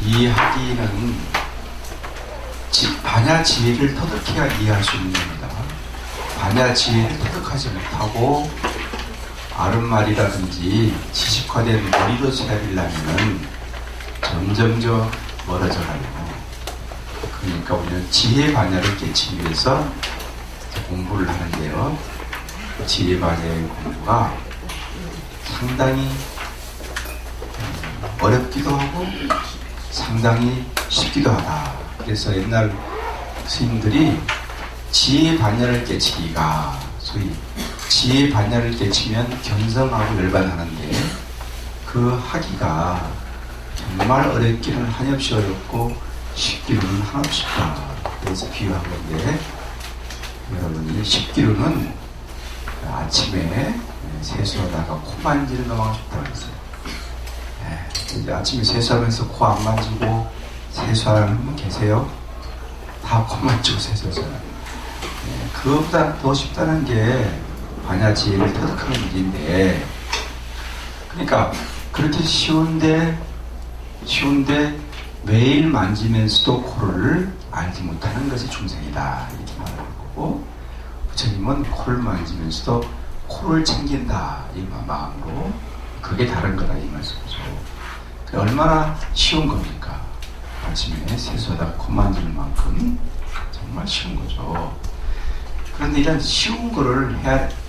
이해하기는 반야지혜를 터득해야 이해할 수 있는 겁니다. 반야지혜를 터득하지 못하고 아른말이라든지 지식화된 머리로 세비려면 점점 멀어져 가요. 그러니까 우리는 지혜 반야를 깨치기 위해서 공부를 하는데요. 지혜 반야의 공부가 상당히 어렵기도 하고 상당히 쉽기도 하다. 그래서 옛날 스님들이 지혜 반야를 깨치기가, 소위 지혜 반야를 깨치면 견성하고 열반하는데 그 하기가 정말 어렵기는 한없이 어렵고 쉽기로는 한없이 쉽다. 그래서 비유한 건데, 여러분이 쉽기로는 아침에 세수하다가 코 만지는 것만 쉽다고 했어요. 이제 아침에 세수하면서 코 안 만지고 세수하는 분 계세요? 다 코 만지고 세수하잖아요. 그것보다 더 쉽다는 게 반야지혜를 터득하는 일인데, 그러니까 그렇게 쉬운데 매일 만지면서도 코를 알지 못하는 것이 중생이다, 이렇게 말하는 거고, 부처님은 코를 만지면서도 코를 챙긴다 이 마음으로, 그게 다른 거다 이 말씀이죠. 얼마나 쉬운 겁니까? 아침에 세수하다 코 만지는 만큼 정말 쉬운 거죠. 그런데 이런 쉬운 거를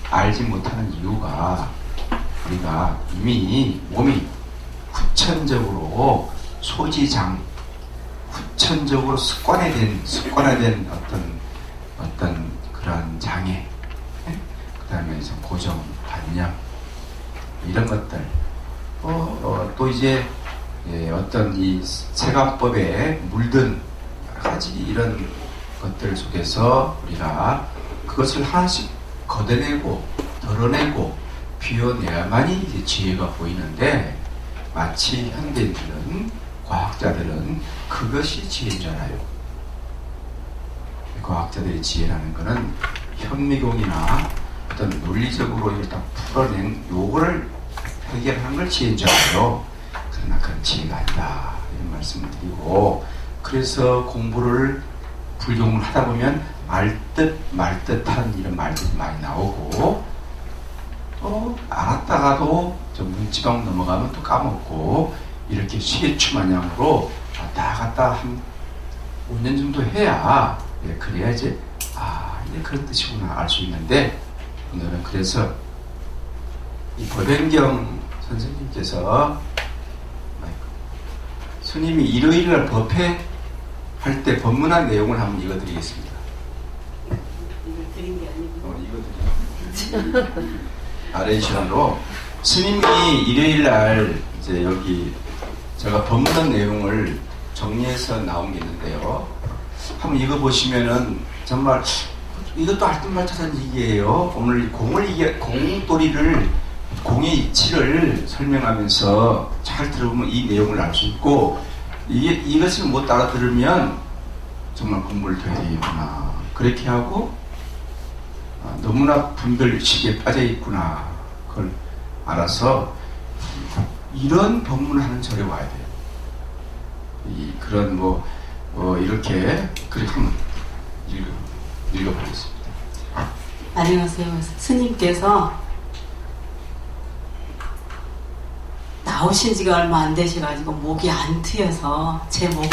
알지 못하는 이유가, 우리가 이미 몸이 후천적으로 후천적으로 습관화된 어떤 그런 장애, 그 다음에 고정, 반영, 이런 것들, 또 이제 어떤 이 세관법에 물든 여러 가지 이런 것들 속에서 우리가 그것을 하나씩 걷어내고 덜어내고 비워내야만이 이제 지혜가 보이는데, 마치 현대인들은, 과학자들은 그것이 지혜인 줄 알아요. 과학자들의 지혜라는 것은 현미경이나 어떤 논리적으로 이걸 딱 풀어낸 요거를 해결하는 걸 지혜인 줄 알아요. 그러나 그런 지혜가 아니다, 이런 말씀을 드리고, 그래서 공부를 불교를 하다 보면 말듯한 이런 말들이 많이 나오고, 또 알았다가도 좀 문지방 넘어가면 또 까먹고, 이렇게 시계추마냥으로 왔다 갔다 한 5년 정도 해야, 그래야 이제 이제 그런 뜻이구나 알 수 있는데, 오늘은 그래서 이 법연경 선생님께서 스님이 일요일날 법회 할 때 법문한 내용을 한번 읽어드리겠습니다. 이거 드린 게 아니고. 이거 나레이션으로 스님이 일요일날 이제 여기 제가 법문한 내용을 정리해서 나온 게 있는데요. 한번 읽어보시면은 정말 이것도 알뜰말뜻한 얘기예요. 오늘 공돌이를, 공의 이치를 설명하면서 잘 들어보면 이 내용을 알 수 있고, 이것을 못 알아들으면 정말 공부를 더 해야 되겠구나, 그렇게 하고 너무나 분별식에 빠져 있구나, 그걸 알아서 이런 법문하는 절에 와야 돼요. 그런 이렇게 그렇게 한번 읽어보겠습니다. 안녕하세요. 스님께서 나오신 지가 얼마 안 되셔가지고 목이 안 트여서 제 목을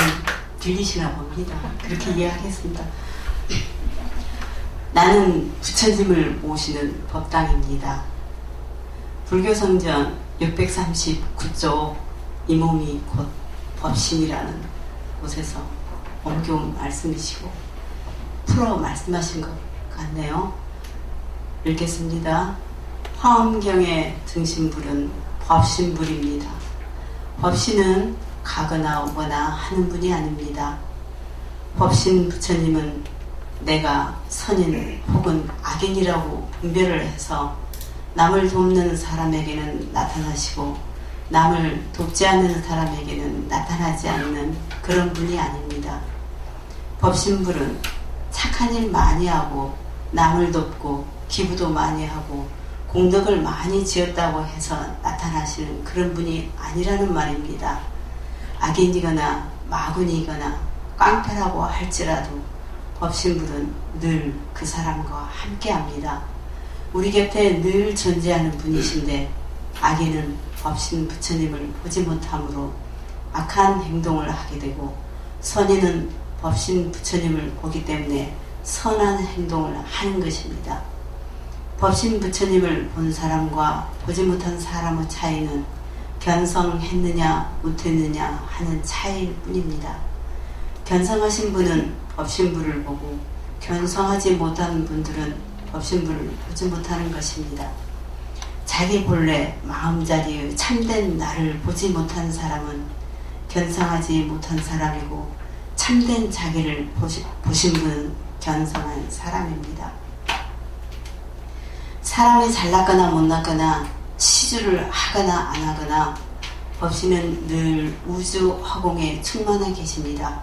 빌리시나 봅니다. 그렇게 이해하겠습니다. 나는 부처님을 모시는 법당입니다. 불교성전 639쪽 이 몸이 곧 법신이라는 곳에서 원교 말씀이시고 풀어 말씀하신 것 같네요. 읽겠습니다. 화엄경의 등신불은 법신불입니다. 법신은 가거나 오거나 하는 분이 아닙니다. 법신 부처님은 내가 선인 혹은 악인이라고 분별을 해서 남을 돕는 사람에게는 나타나시고 남을 돕지 않는 사람에게는 나타나지 않는 그런 분이 아닙니다. 법신불은 착한 일 많이 하고 남을 돕고 기부도 많이 하고 공덕을 많이 지었다고 해서 나타나시는 그런 분이 아니라는 말입니다. 악인이거나 마군이거나 깡패라고 할지라도 법신불은 늘 그 사람과 함께합니다. 우리 곁에 늘 존재하는 분이신데 악인은 법신 부처님을 보지 못함으로 악한 행동을 하게 되고, 선인은 법신 부처님을 보기 때문에 선한 행동을 하는 것입니다. 법신 부처님을 본 사람과 보지 못한 사람의 차이는 견성했느냐 못했느냐 하는 차이일 뿐입니다. 견성하신 분은 법신부를 보고 견성하지 못한 분들은 법신부를 보지 못하는 것입니다. 자기 본래 마음자리의 참된 나를 보지 못한 사람은 견성하지 못한 사람이고, 참된 자기를 보신 분은 견성한 사람입니다. 사람이 잘났거나 못났거나 시주를 하거나 안 하거나 법신은 늘 우주 허공에 충만해 계십니다.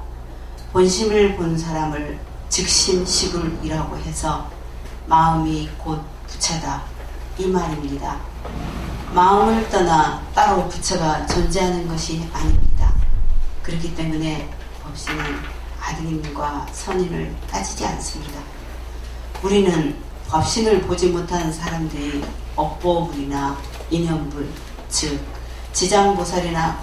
본심을 본 사람을 즉심시불이라고 해서 마음이 곧 부처다 이 말입니다. 마음을 떠나 따로 부처가 존재하는 것이 아닙니다. 그렇기 때문에 법신은 악인과 선인을 따지지 않습니다. 우리는 법신을 보지 못한 사람들이 업보불이나 인연불, 즉 지장보살이나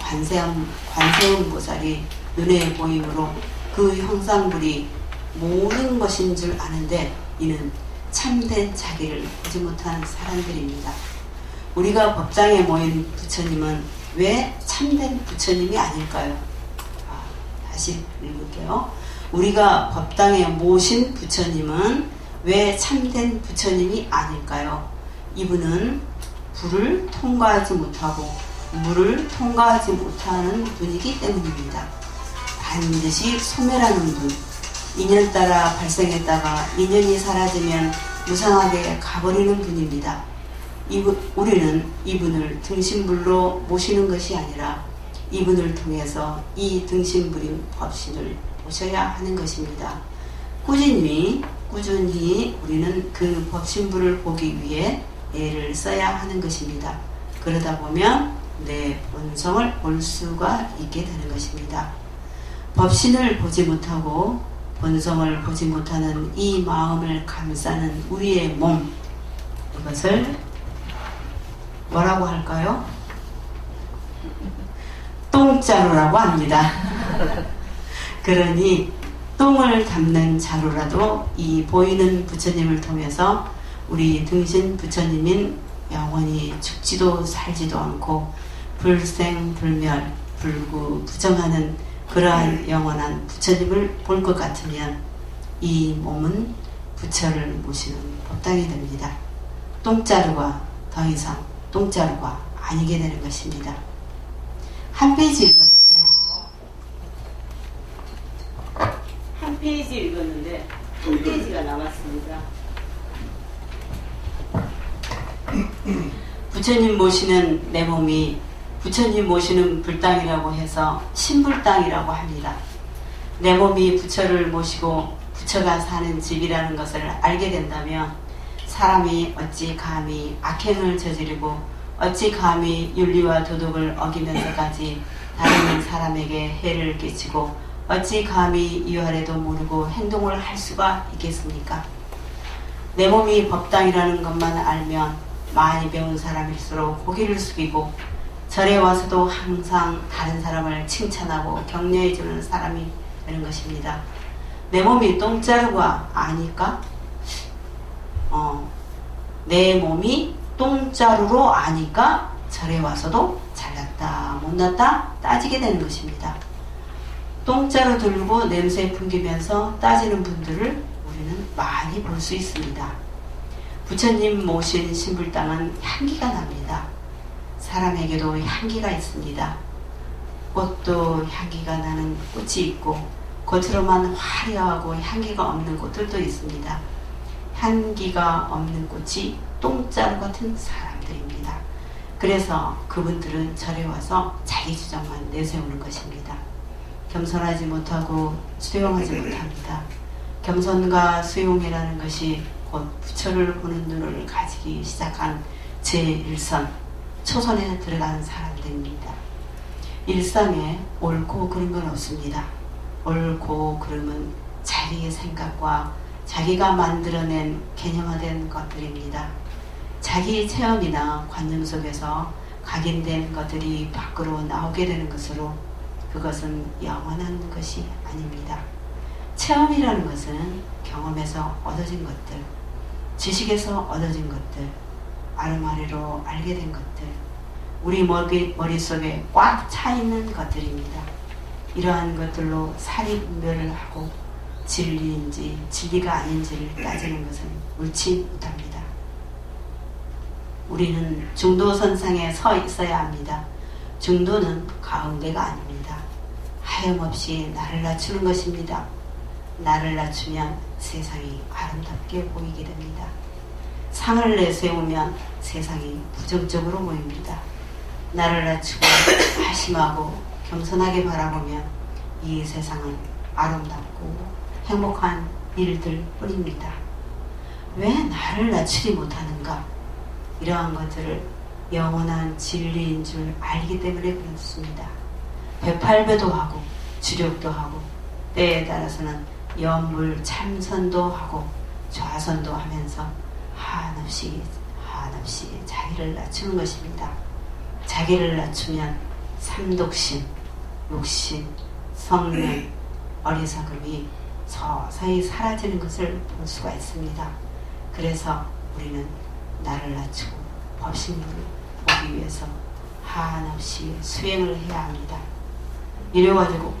관세음보살이 눈에 보이므로 그 형상불이 모든 것인 줄 아는데, 이는 참된 자기를 보지 못한 사람들입니다. 우리가 법당에 모인 부처님은 왜 참된 부처님이 아닐까요? 다시 읽을게요. 우리가 법당에 모신 부처님은 왜 참된 부처님이 아닐까요? 이분은 불을 통과하지 못하고 물을 통과하지 못하는 분이기 때문입니다. 반드시 소멸하는 분, 인연 따라 발생했다가 인연이 사라지면 무상하게 가버리는 분입니다. 우리는 이분을 등신불로 모시는 것이 아니라 이분을 통해서 이 등신불인 법신을 모셔야 하는 것입니다. 꾸준히 우리는 그 법신불을 보기 위해 애를 써야 하는 것입니다. 그러다 보면 내 본성을 볼 수가 있게 되는 것입니다. 법신을 보지 못하고 본성을 보지 못하는 이 마음을 감싸는 우리의 몸, 이것을 뭐라고 할까요? 똥자루라고 합니다. 그러니 똥을 담는 자루라도 이 보이는 부처님을 통해서 우리 등신 부처님인 영원히 죽지도 살지도 않고 불생불멸 불구부정하는 그러한 영원한 부처님을 볼 것 같으면 이 몸은 부처를 모시는 법당이 됩니다. 똥자루가 더 이상 똥자루가 아니게 되는 것입니다. 한 페이지 읽었는데 한 페이지가 남았습니다. 부처님 모시는 내 몸이 부처님 모시는 불당이라고 해서 신불당이라고 합니다. 내 몸이 부처를 모시고 부처가 사는 집이라는 것을 알게 된다면 사람이 어찌 감히 악행을 저지르고 어찌 감히 윤리와 도덕을 어기면서까지 다른 사람에게 해를 끼치고 어찌 감히 이하래도 모르고 행동을 할 수가 있겠습니까? 내 몸이 법당이라는 것만 알면 많이 배운 사람일수록 고개를 숙이고 절에 와서도 항상 다른 사람을 칭찬하고 격려해주는 사람이 되는 것입니다. 내 몸이 똥자루가 아니까? 내 몸이 똥자루로 아니까 절에 와서도 잘났다 못났다 따지게 되는 것입니다. 똥자루 들고 냄새 풍기면서 따지는 분들을 우리는 많이 볼 수 있습니다. 부처님 모신 신불당은 향기가 납니다. 사람에게도 향기가 있습니다. 꽃도 향기가 나는 꽃이 있고 겉으로만 화려하고 향기가 없는 꽃들도 있습니다. 향기가 없는 꽃이 똥자루 같은 사람들입니다. 그래서 그분들은 절에 와서 자기 주장만 내세우는 것입니다. 겸손하지 못하고 수용하지 못합니다. 겸손과 수용이라는 것이 곧 부처를 보는 눈을 가지기 시작한 제1선 초선에 들어간 사람들입니다. 일상에 옳고 그른 건 없습니다. 옳고 그름은 자기의 생각과 자기가 만들어낸 개념화된 것들입니다. 자기 체험이나 관념 속에서 각인된 것들이 밖으로 나오게 되는 것으로 그것은 영원한 것이 아닙니다. 체험이라는 것은 경험에서 얻어진 것들, 지식에서 얻어진 것들, 아름아리로 알게 된 것들, 우리 머릿속에 꽉 차 있는 것들입니다. 이러한 것들로 사리 분별을 하고 진리인지 진리가 아닌지를 따지는 것은 옳지 못합니다. 우리는 중도선상에 서 있어야 합니다. 중도는 가운데가 아닙니다. 하염없이 나를 낮추는 것입니다. 나를 낮추면 세상이 아름답게 보이게 됩니다. 상을 내세우면 세상이 부정적으로 보입니다. 나를 낮추고 하심하고 겸손하게 바라보면 이 세상은 아름답고 행복한 일들 뿐입니다. 왜 나를 낮추지 못하는가? 이러한 것들을 영원한 진리인 줄 알기 때문에 그렇습니다. 배팔배도 하고 주력도 하고 때에 따라서는 연물 참선도 하고 좌선도 하면서 한없이 자기를 낮추는 것입니다. 자기를 낮추면 삼독심, 욕심, 성능, 어리석음이 서서히 사라지는 것을 볼 수가 있습니다. 그래서 우리는 나를 낮추고 법신을 보기 위해서 한없이 수행을 해야 합니다. 이래가지고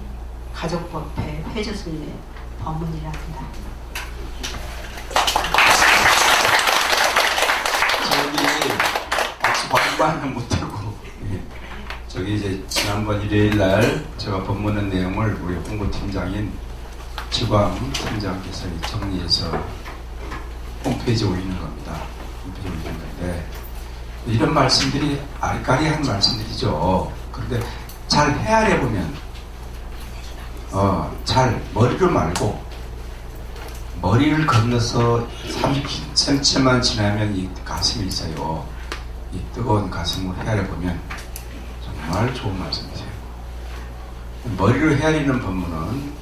가족법회 회주순례 법문이랍니다. 저기 박수 박수만 못하고 저기 이제 지난번 일요일날 제가 법문한 내용을 우리 홍보팀장인 지광 팀장께서 정리해서 홈페이지에 올리는 겁니다. 홈페이지에 올리는 건데 이런 말씀들이 아리까리한 말씀들이죠. 그런데 잘 헤아려 보면 잘 머리를 말고 머리를 건너서 30cm만 지나면 이 가슴이 있어요. 이 뜨거운 가슴을 헤아려 보면 정말 좋은 말씀이세요. 머리를 헤아리는 법문은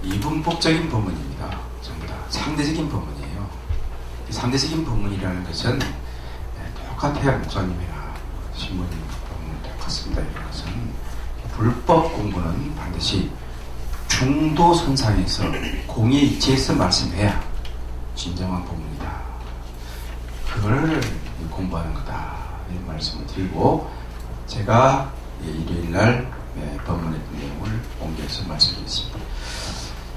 이분법적인 법문입니다. 전부 다 상대적인 법문이에요. 상대적인 법문이라는 것은 똑같아야 목사님이나 신부님 법문 똑같습니다. 이런 것은 불법 공부는 반드시 중도 선상에서 공의지에서 말씀해야 진정한 법문이다. 그걸 공부하는 거다. 이런 말씀을 드리고 제가 일요일날 법문했던 내용을 옮겨서 말씀드리겠습니다.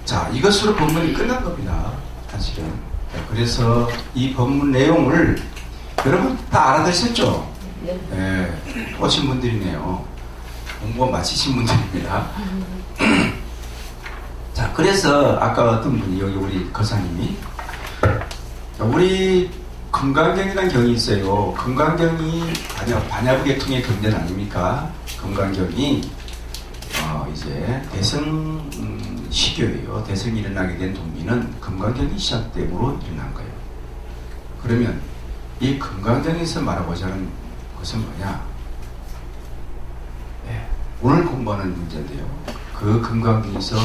자, 이것으로 법문이 끝난 겁니다. 사실은. 그래서 이 법문 내용을 여러분 다 알아들으셨죠? 네. 오신 분들이네요. 공부 마치신 분들입니다. 자, 그래서 아까 어떤 분이 여기 우리 거사님이 우리 금강경이라는 경이 있어요. 금강경이 반야부계통의 경전 아닙니까? 금강경이 이제 대성 시교예요. 대성이 일어나게 된 동기는 금강경이 시작됨으로 일어난 거예요. 그러면 이 금강경에서 말하고자 하는 것은 뭐냐? 네, 오늘 공부하는 문제인데요. 그 금강경에서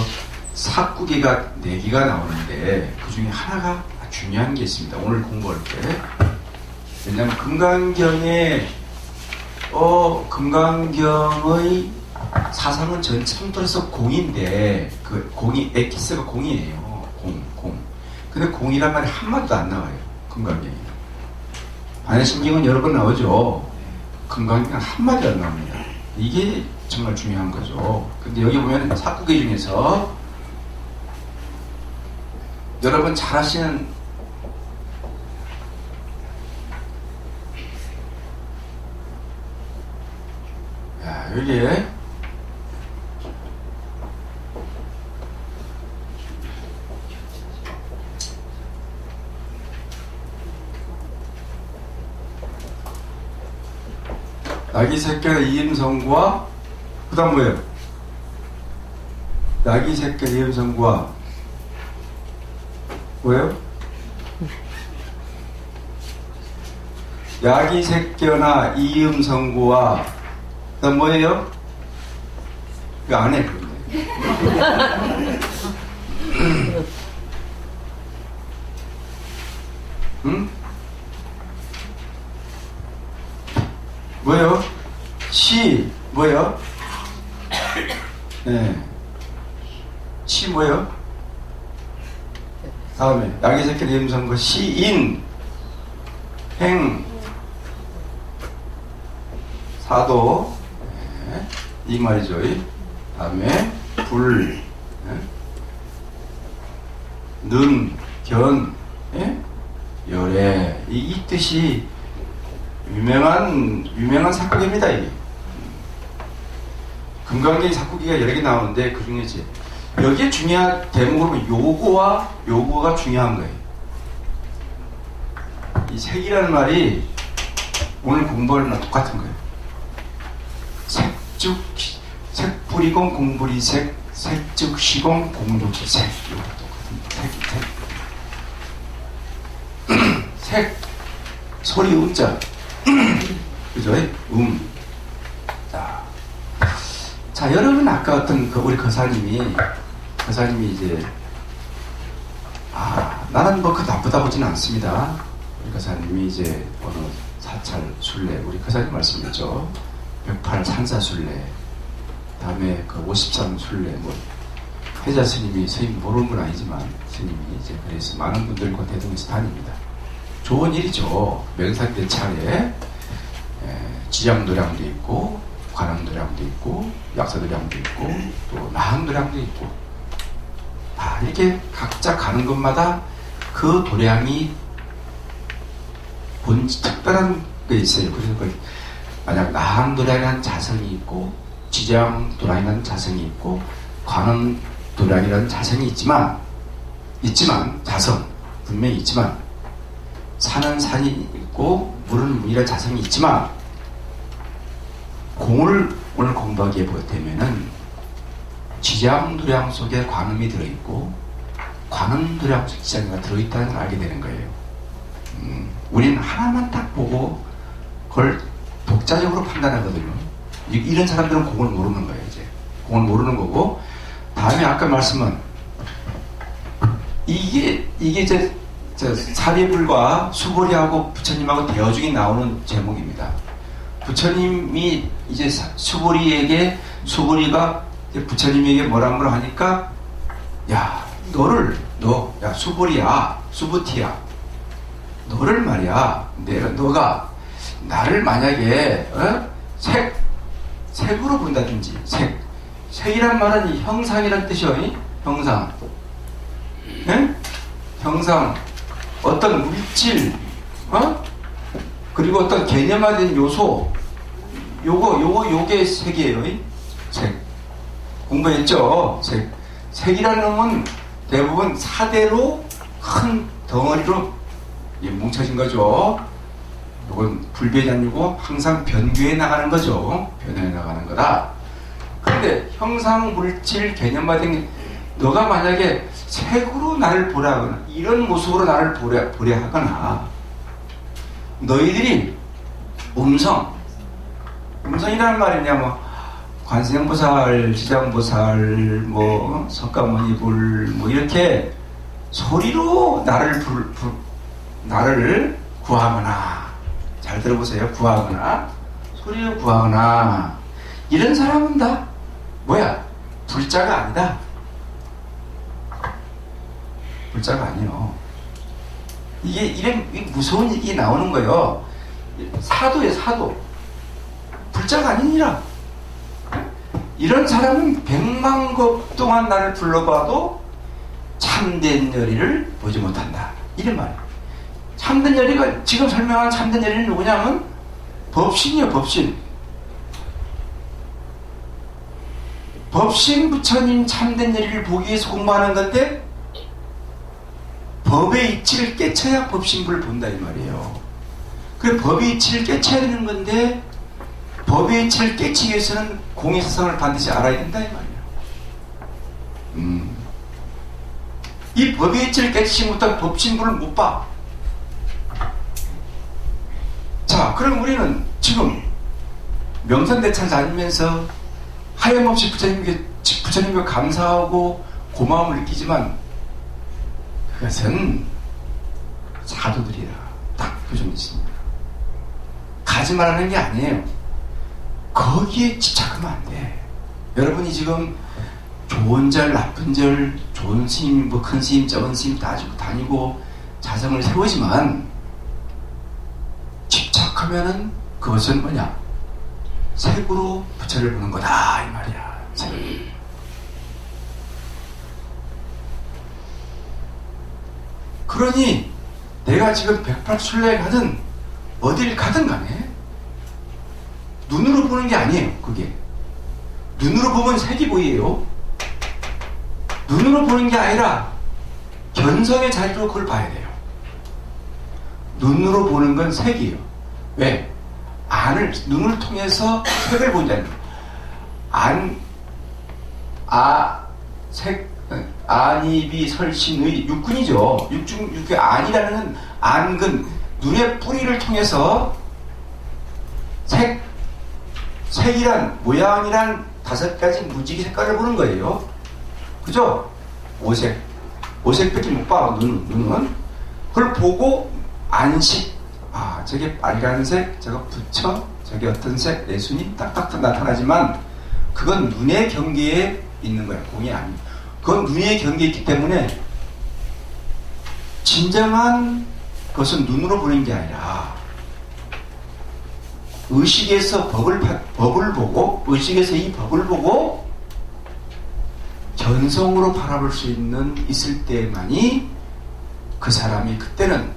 사구기가 4개가 나오는데 그 중에 하나가 중요한 게 있습니다. 오늘 공부할 때. 왜냐하면 금강경의 사상은 전 청도에서 공인데 그 공이 엑기스가 공이에요. 공. 근데 공이란 말이 한마디도 안 나와요. 금강경이. 반야심경은 여러 번 나오죠. 금강경은 한마디도 안 나옵니다. 이게 정말 중요한 거죠. 근데 여기 보면 사구기 중에서 여러분 잘 아시는 여기에 나기새끼 이임성구와 그 다음 뭐예요? 나기새끼 이임성구와 뭐예요? 야기새끼나 이음성구와 그 다음 뭐예요? 이거 안 해, 그런데. 응? 뭐요? 시, 뭐요? 네. 시 뭐요? 다음에, 야기새끼 임선거 시인, 행, 사도, 네. 이 말이죠. 다음에, 불, 네. 능, 견, 네? 열애. 이 뜻이 유명한 사국입니다. 이게. 금강경 사국기가 여러 개 나오는데 그 중에 이제 여기에 중요한 대목으로 요거가 중요한 거예요. 이 색이라는 말이 오늘 공부하는 거랑 똑같은 거예요. 색불이공 공불이 색즉 시공 공족시 색. 이거랑 똑같은 색. 소리 음자. 그죠? 자, 여러분 아까 어떤 우리 거사님이 이제 나는 뭐 그 나쁘다 보지는 않습니다. 우리 거사님이 이제 어느 사찰 순례 우리 거사님 말씀했죠. 108 산사 순례 다음에 그 53 순례 뭐 해자 스님이 모르는 건 아니지만 스님이 이제 그래서 많은 분들과 대동에서 다닙니다. 좋은 일이죠. 명산대차에 지장도량도 있고 관음도량도 있고 약사도량도 있고 또 나항도량도 있고 이렇게 각자 가는 곳마다 그 도량이 특별한 게 있어요. 그래서 만약 나항도량이라는 자성이 있고 지장도량이라는 자성이 있고 관음도량이라는 자성이 있지만 자성 분명히 있지만 산은 산이 있고 물은 물이라는 자성이 있지만 공을 오늘 공부하게 되면은 지장도량 속에 관음이 들어있고 관음도량 속에 지장이 들어있다는 걸 알게 되는 거예요. 우리는 하나만 딱 보고 그걸 독자적으로 판단하거든요. 이런 사람들은 공을 모르는 거예요. 이제 공을 모르는 거고 다음에 아까 말씀은 이게 이제 사리불과 수보리하고 부처님하고 대화 중에 나오는 제목입니다. 부처님이 이제 수보리가 부처님에게 뭐라고 하니까 야 수보리야 수부티야 너를 말이야 너가 나를 만약에 색으로 본다든지 색이란 말은 형상이란 뜻이요. 형상 네? 형상 어떤 물질 그리고 어떤 개념화된 요소 요게 색이에요. 색 공부했죠. 색이라는 놈은 대부분 사대로 큰 덩어리로 뭉쳐진 거죠. 이건 불변이 아니고 항상 변교해 나가는 거죠. 변해 나가는 거다. 그런데 형상 물질 개념화된 너가 만약에 색으로 나를 보라 하거나 이런 모습으로 나를 보려 하거나 너희들이 음성이라는 말이냐 뭐 관세음보살, 지장보살, 뭐 석가모니불 뭐 이렇게 소리로 나를 구하거나 잘 들어보세요. 구하거나 소리로 구하거나 이런 사람은 다 뭐야? 불자가 아니다. 불자가 아니요. 이게 무서운 얘기 나오는 거예요. 사도예요, 사도. 불자가 아니니라. 이런 사람은 100만 급 동안 나를 불러봐도 참된 열의를 보지 못한다. 이런 말이에요. 참된 열의가 지금 설명한 참된 열의는 누구냐면 법신이요, 법신. 법신 부처님 참된 열의를 보기 위해서 공부하는 건데 법의 이치를 깨쳐야 법신부를 본다 이 말이에요. 그 법의 이치를 깨쳐야 되는 건데 법의 이치를 깨치기 위해서는 공의 사상을 반드시 알아야 된다 이 말이에요. 이 법의 이치를 깨치지 못한 법신부를 못 봐. 자, 그럼 우리는 지금 명선대찰 다니면서 하염없이 부처님께 감사하고 고마움을 느끼지만 그것은 사도들이라 딱 그 정도 있습니다. 가지 말라는 게 아니에요. 거기에 집착하면 안 돼. 여러분이 지금 좋은 절, 나쁜 절, 좋은 스님, 뭐 큰 스님, 작은 스님 따지고 다니고 자성을 세우지만 집착하면은 그것은 뭐냐? 색으로 부처를 보는 거다 이 말이야. 그러니 내가 지금 108순례 가든 어딜 가든 간에 눈으로 보는 게 아니에요. 그게 눈으로 보면 색이 보여요. 눈으로 보는 게 아니라 견성의 자리로 그걸 봐야 돼요. 눈으로 보는 건 색이에요. 왜? 눈을 통해서 색을 본다는 거예요. 안입이 설신의 육근이죠. 육의 안이라는 건 안근, 눈의 뿌리를 통해서 색이란, 모양이란 5가지 무지개 색깔을 보는 거예요. 그죠? 오색밖에 못 봐, 눈은. 그걸 보고 안식, 저게 빨간색, 저거 부처, 저게 어떤 색, 내순이 딱딱딱 나타나지만 그건 눈의 경계에 있는 거야. 공이 아니에요. 그건 눈의 경계에 있기 때문에 진정한 것은 눈으로 보는 게 아니라 의식에서 법을 보고, 의식에서 이 법을 보고 견성으로 바라볼 수 있을 때만이 그 사람이 그때는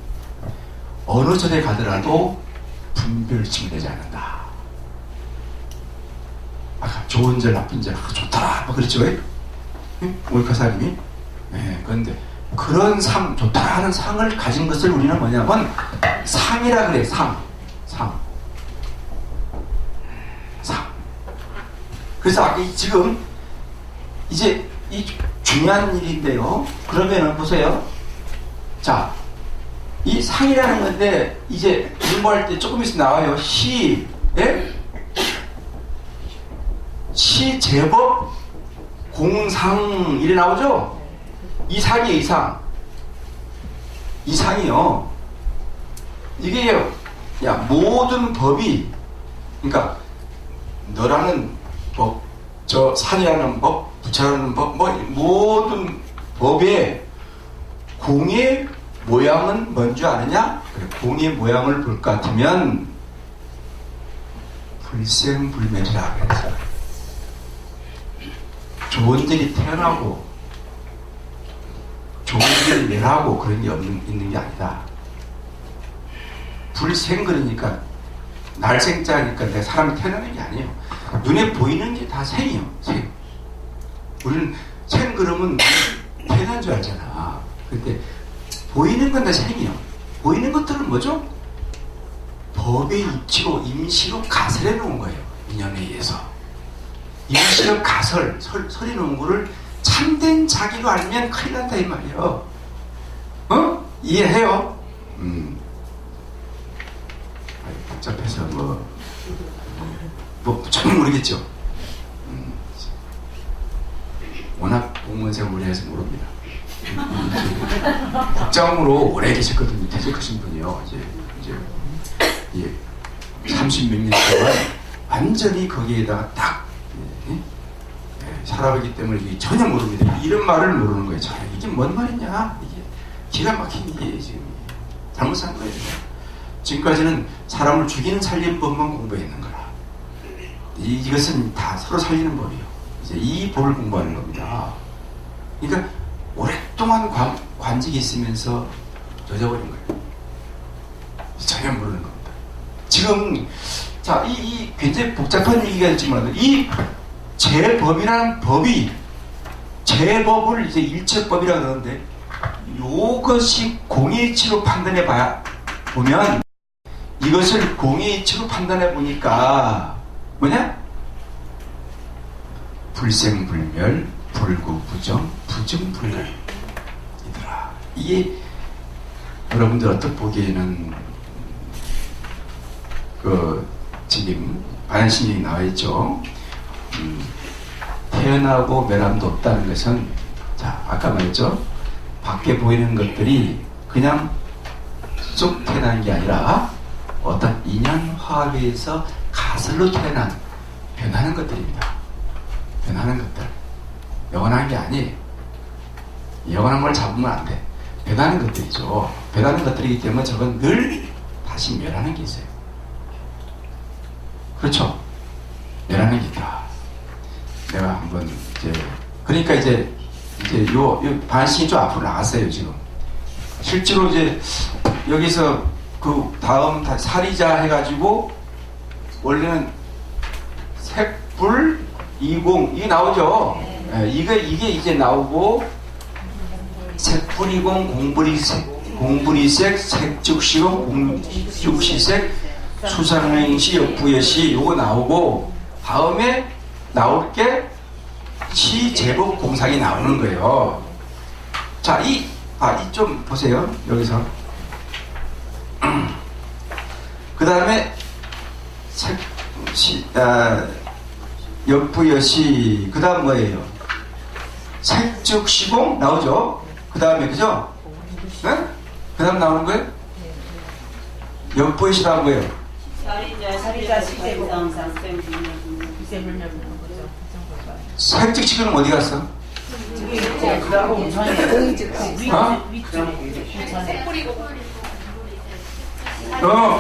어느 절에 가더라도 분별심이 되지 않는다. 아까 좋은 절, 나쁜 절, 좋더라, 그랬죠? 몰카사님이. 네, 그런데 그런 좋다 하는 상을 가진 것을 우리는 뭐냐면 상이라 그래. 상. 그래서 아까 지금 이제 이 중요한 일인데요. 그러면은 보세요. 자, 이 상이라는 건데 이제 공부할 때 조금 있으면 나와요. 시 제법 공상 이래 나오죠? 이 상이에요. 이 상이요. 이게요. 모든 법이, 그러니까 너라는 법, 저 산이라는 법, 부처라는 법, 모든 법의 공의 모양은 뭔지 아느냐? 그래, 공의 모양을 볼 것 같으면 불생불멸이라 그랬어요. 좋은 일이 태어나고 좋은 일을 멸하고 그런 게 있는 게 아니다. 불생 그러니까 날생자니까 내가 사람이 태어나는 게 아니에요. 눈에 보이는 게 다 생이요. 생. 우리는 생 그러면 태어난 줄 알잖아. 근데 보이는 건 다 생이요. 보이는 것들은 뭐죠? 법의 입지로 임시로 가설해 놓은 거예요. 인연에 의해서. 임시로 설해 놓은 거를 참된 자기로 알면 큰일 난다 이 말이에요. 이해해요? 복잡해서 좀 모르겠죠. 워낙 공무원 생활 오래 해서 모릅니다. 국장으로 오래 계셨거든요. 퇴직하신 분이요. 이제 30몇 년 동안 완전히 거기에다가 딱 살아가기 때문에 이게 전혀 모릅니다. 이런 말을 모르는 거예요. 이게 뭔 말이냐? 이게 기가 막힌 일이에요. 지금 잘못 산 거예요. 지금까지는 사람을 죽이는 살리는 법만 공부했는 거라. 이것은 다 서로 살리는 법이에요. 이제 이 법을 공부하는 겁니다. 그러니까 오랫동안 관직이 있으면서 젖어버린 거예요. 전혀 모르는 겁니다. 지금 이 굉장히 복잡한 얘기가 있지만 이 제법이라는 법이 제법을 이제 일체법이라고 그러는데 이것이 공의 이치로 판단해 보면 이것을 공의 이치로 판단해 보니까 뭐냐? 불생불멸, 불구부정, 부정불멸이더라. 이게 여러분들 어떻게 보기에는 지금 반신이 나와 있죠. 태어나고 멸함도 없다는 것은, 자, 아까 말했죠? 밖에 보이는 것들이 그냥 쑥 태어나는 게 아니라 어떤 인연 화합에 의해서 가설로 태어난, 변하는 것들입니다. 변하는 것들. 영원한 게 아니에요. 영원한 걸 잡으면 안 돼. 변하는 것들이죠. 변하는 것들이기 때문에 저건 늘 다시 멸하는 게 있어요. 그렇죠? 멸하는 게 있다. 내가 한번 그러니까 이제 요 반신이 좀 앞으로 나갔어요, 지금. 실제로 이제 여기서 그 다음 살이자 해가지고 원래는 색불 20 이게 나오죠. 네, 이게 이제 나오고 색불 20 공불이색 색즉시공 공즉시색 수상행시 역부여시 요거 나오고 다음에 나올 게 시제법 공상이 나오는 거예요. 자, 이 좀 보세요. 여기서. 그 다음에 역부여시, 그 다음 뭐예요? 색즉시공 나오죠? 그 다음에, 그죠? 네? 그 다음 나오는 거예요? 역부여시 다음 거예요? 살이자 시제법 색즉시공은 어디 갔어?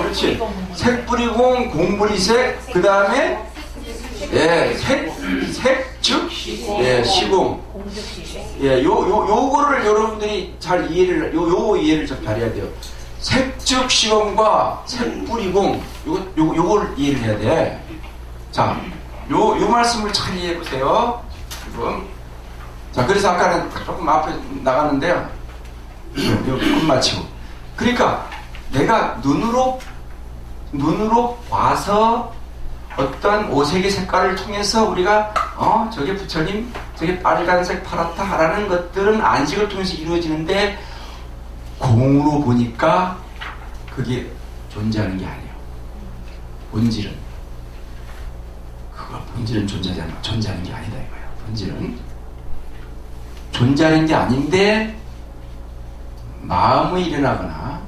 그렇지. 색뿌리공, 공부리색, 그 다음에, 색즉, 시공. 요거를 여러분들이 잘 이해를, 요 이해를 좀 잘해야 돼요. 색즉 시공과 색뿌리공, 요걸 이해를 해야 돼. 자, 요 말씀을 잘 이해해 보세요. 지금. 자, 그래서 아까는 조금 앞에 나갔는데요. 요 끝마치고. 그러니까 내가 눈으로 봐서 어떤 오색의 색깔을 통해서 우리가 저게 부처님, 저게 빨간색 파랗다라는 것들은 안식을 통해서 이루어지는데 공으로 보니까 그게 존재하는 게 아니에요. 본질은 존재하는 게 아니다 이거예요. 본질은 존재하는 게 아닌데 마음이 일어나거나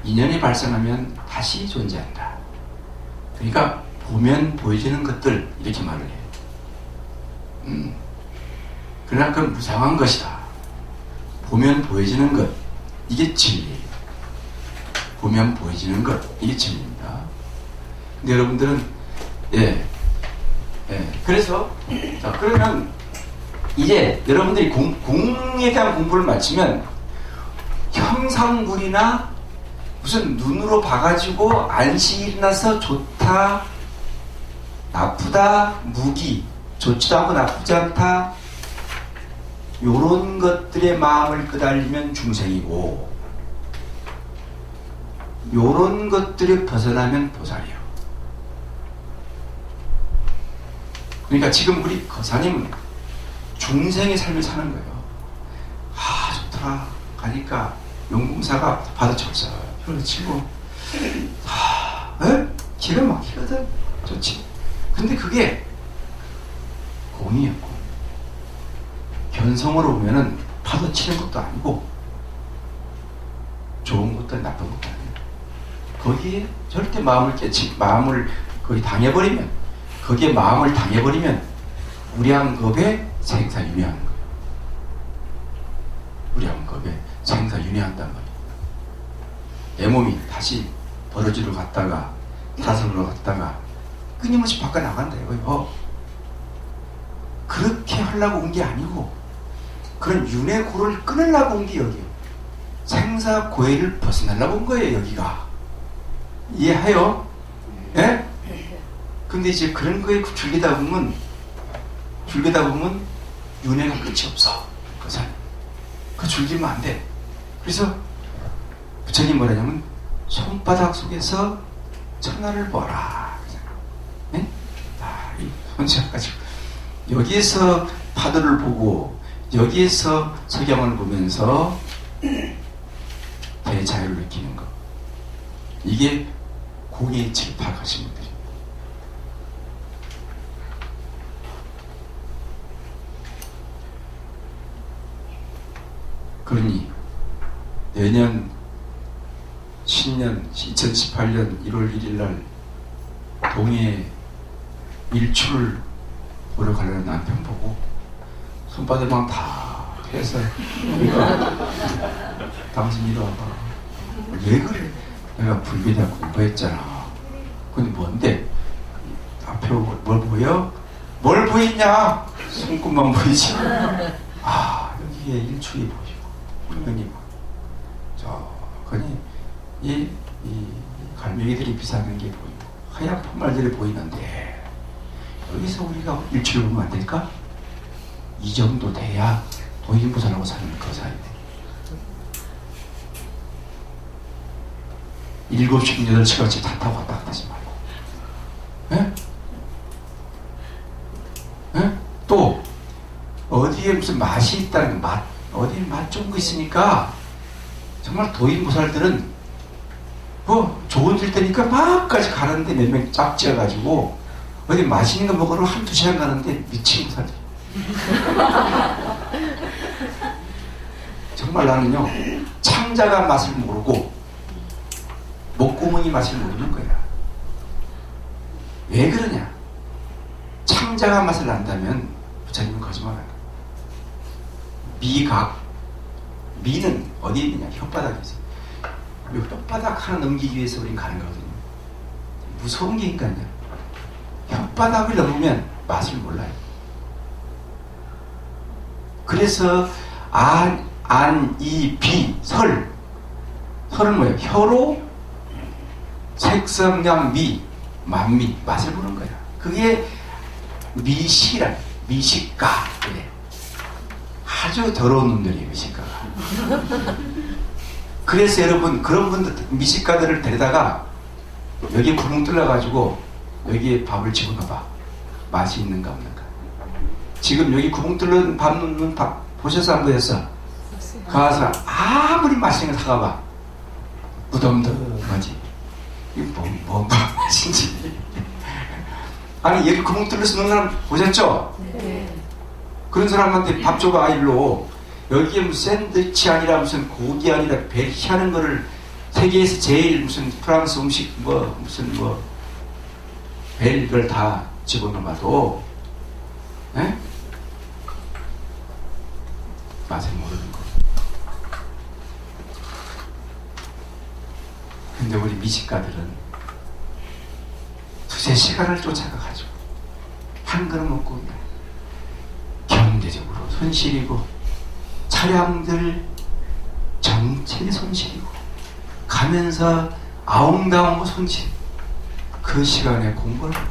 인연이 발생하면 다시 존재한다. 그러니까 보면 보여지는 것들 이렇게 말을 해요. 그러나 그건 무상한 것이다. 보면 보여지는 것 이게 진리예요. 보면 보여지는 것 이게 진리입니다. 근데 여러분들은 그래서 자 그러면 이제 여러분들이 공에 대한 공부를 마치면 형상물이나 무슨 눈으로 봐가지고 안식이 일어나서 좋다, 나쁘다, 무기, 좋지도 않고 나쁘지 않다 요런 것들의 마음을 끄달리면 중생이고 요런 것들이 벗어나면 보살이에요. 그러니까 지금 우리 거사님은 중생의 삶을 사는 거예요. 좋더라 가니까 용궁사가 받아쳤어. 혀를 치고 기가 막히거든. 좋지. 근데 그게 공이었고 견성으로 보면은 파도 치는 것도 아니고 좋은 것도 나쁜 것도 아니에요. 거기에 절대 마음을 거기 당해버리면 거기에 마음을 당해버리면 무량겁에 생사윤회하는 거예요. 무량겁에 생사윤회한다는 거예요. 내 몸이 다시 버러지로 갔다가 사선으로 갔다가 끊임없이 바꿔 나간다 이거예요. 그렇게 하려고 온 게 아니고 그런 윤회고를 끊으려고 온 게 여기예요. 생사고해를 벗어나려고 온 거예요. 여기가. 이해해요? 예? 근데 이제 그런 거에 줄기다 보면 윤회가 끝이 없어. 그 줄기면 안 돼. 그래서 부처님 뭐라냐면 손바닥 속에서 천하를 보아라. 네? 이 손바닥 가지고 여기에서 파도를 보고 여기에서 석양을 보면서 대자유를 느끼는 것. 이게 공의 질파하신 분들입니다. 그러니 내년 신년 2018년 1월 1일 날 동해 일출을 보러 가려는 남편 보고 손바닥만 다 해서 당신 이리 와봐. 왜 그래? 내가 불교대학 공부했잖아. 근데 뭔데? 앞에 뭘 보여? 뭘 보이냐? 손끝만 보이지. 아, 여기에 일출이 보이고 그러니 저거니 이 갈매기들이 비사는 게 보이고 하얀 푯말들이 보이는데 여기서 우리가 일출을 보면 안 될까? 이 정도 돼야 도인부사라고 사는 거 사야 돼. 7시, 8시까지 다 타고 왔다 갔다 하지 말고. 예? 예? 또 어디에 무슨 맛이 있다는 맛, 어디에 맛 좋은 거 있으니까 정말 도인보살들은 뭐 좋은 줄 때니까 막까지 가는데 몇 명 짝지어가지고 어디 맛있는 거 먹으러 1~2시간 가는데 미친 보살들. 정말 나는요 창자가 맛을 모르고 목구멍이 맛을 모르는 거야. 왜 그러냐? 창자가 맛을 안다면 부처님은 거짓말하는 거야. 미각, 미는 어디 있느냐? 혓바닥에 있어. 이 혓바닥 하나 넘기기 위해서 우린 가는 거거든요. 무서운 게 인간이야. 혓바닥을 넘으면 맛을 몰라요. 그래서 안, 이, 비, 설은 뭐예요? 혀로 색성량 미, 만미, 맛을 보는 거야. 그게 미시란, 미식가. 그래. 아주 더러운 놈들이에요, 미식가가. 그래서 여러분, 그런 분들, 미식가들을 데려다가 여기에 구멍 뚫려가지고 여기에 밥을 집어넣어봐. 맛이 있는가 없는가. 지금 여기 구멍 뚫는 밥 넣는 밥 보셔서 안 보셨어? 가서 아무리 맛있는 거 사가봐. 무덤덤하지. 이게 뭐 맛인지. 아니 여기 구멍 뚫려서 넣는 사람 보셨죠? 네. 그런 사람한테 밥 줘봐 일로. 여기에 무슨 샌드위치 아니라 무슨 고기 아니라 벨시하는 거를 세계에서 제일 무슨 프랑스 음식 무슨 벨걸 다 집어넣어봐도 에? 맛을 모르는 거. 근데 우리 미식가들은 두세 시간을 쫓아가가지고 한 그릇 먹고 경제적으로 손실이고 차량들 정체의 손실이고 가면서 아웅다웅 손실. 그 시간에 공부를 해요.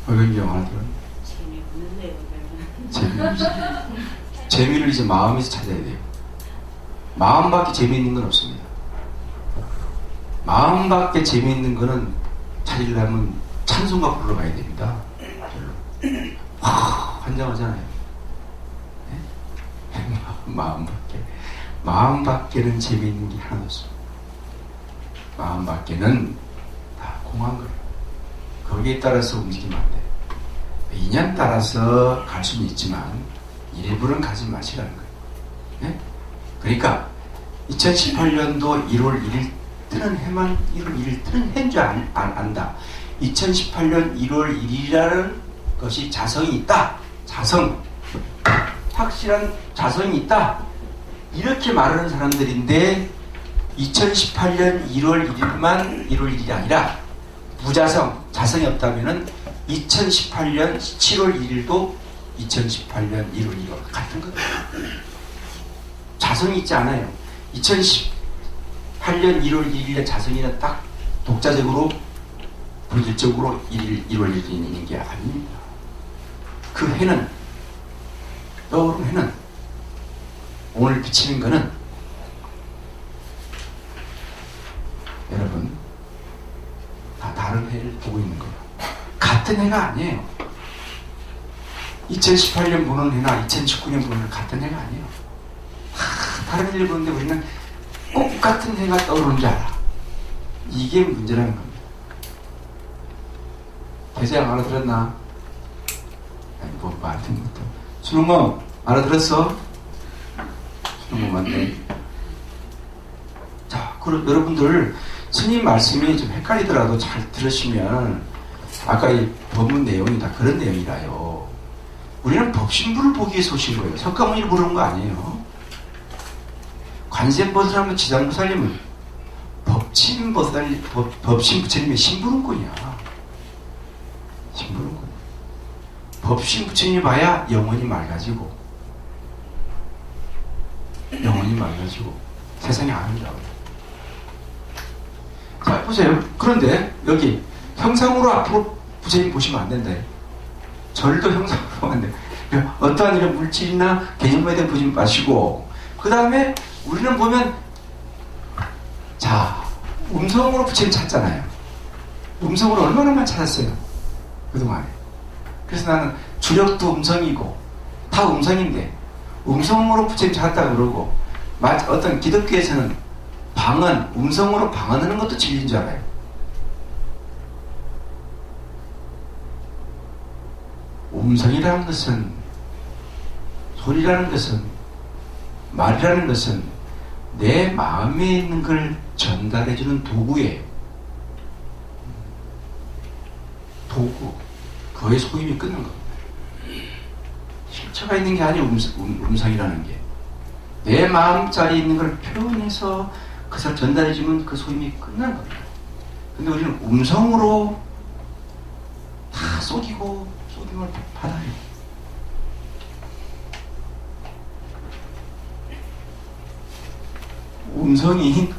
어떤 영화들은 재미를 이제 마음에서 찾아야 돼요. 마음밖에 재미있는 건 없습니다. 마음밖에 재미있는 거는 찾으려면 찬송가 부르러 가야 됩니다. 환장하잖아요. 네? 마음밖에는 재미있는 게 하나도 없습니다. 마음밖에는 다 공한 거예요. 거기에 따라서 움직이면 안 돼요. 인연 따라서 갈 수는 있지만 일부는 가지 마시라는 거예요. 네? 그러니까 2018년도 1월 1일 뜨는 해만 1월 1일 뜨는 해인 줄 안다. 2018년 1월 1일이라는 것이 자성이 있다. 자성. 확실한 자성이 있다. 이렇게 말하는 사람들인데 2018년 1월 1일만 1월 1일이 아니라 무자성, 자성이 없다면은 2018년 7월 1일도 2018년 1월 1일 같은 거예요. 자성이 있지 않아요. 2018년 1월 1일에 자성이는 딱 독자적으로 본질적으로 1월 1일이 있는 게 아닙니다. 그 해는 떠오르는 해는 오늘 비치는 거는 여러분 다 다른 해를 보고 있는 거예요. 같은 해가 아니에요. 2018년 보는 해나 2019년 보는 해 같은 해가 아니에요. 다른 해를 보는데 우리는 꼭 같은 해가 떠오르는 줄 알아. 이게 문제라는 겁니다. 대장 알아들었나? 아니 뭐 말든 것도 수능아 알아들었어? 수능아 맞네. 자, 그럼 여러분들 스님 말씀이 좀 헷갈리더라도 잘 들으시면 아까 이 법문 내용이 다 그런 내용이라요. 우리는 법신부를 보기 위해서 오신 거예요. 석가모니를 부르는 거 아니에요. 관세음보살하면 지장보살님은 법신부처님의 신부름꾼이야. 신부름꾼. 법신부처님이 봐야 영혼이 맑아지고 세상이 아름다워요. 자, 보세요. 그런데 여기 형상으로 앞으로 부처님 보시면 안 된다. 절도 형상으로 보면 안 돼요. 어떠한 이런 물질이나 개념에 대해 보지 마시고, 그 다음에 우리는 보면, 자, 음성으로 부처님 찾잖아요. 음성으로 얼마나만 찾았어요, 그동안에. 그래서 나는 주력도 음성이고 다 음성인데 음성으로 부처님 찾았다 그러고, 어떤 기독교에서는 방언, 음성으로 방언하는 것도 진리인 줄 알아요. 음성이라는 것은, 소리라는 것은, 말이라는 것은 내 마음에 있는 걸 전달해주는 도구예요. 도구. 그의 소임이 끊는 겁니다. 실체가 있는 게 아니에요. 음성이라는 게. 내 마음자리에 있는 걸 표현해서 그것을 전달해주면 그 소임이 끝나는 겁니다. 근데 우리는 음성으로 다 속임을 받아요. 음성이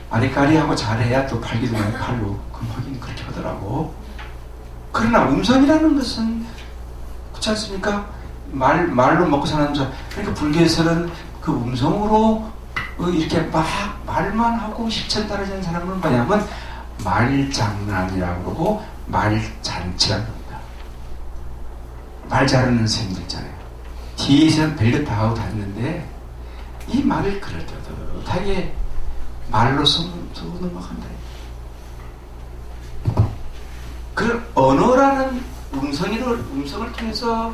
아리까리하고 잘해야 또 팔기도 많이 팔고, 그럼 하긴 그렇게 하더라고. 그러나 음성이라는 것은 그렇지 않습니까? 말로 먹고 사는 자. 그러니까 불교에서는 그 음성으로 이렇게 막 말만 하고 실천 따라지는 사람은 뭐냐면 말장난이라고 그러고 말잔치라고 합니다. 말 잘하는 선생님들 있잖아요. 뒤에서는 별것 다 하고 다녔는데 이 말을 그럴듯하게 말로 넘어간다. 그 언어라는 음성을 통해서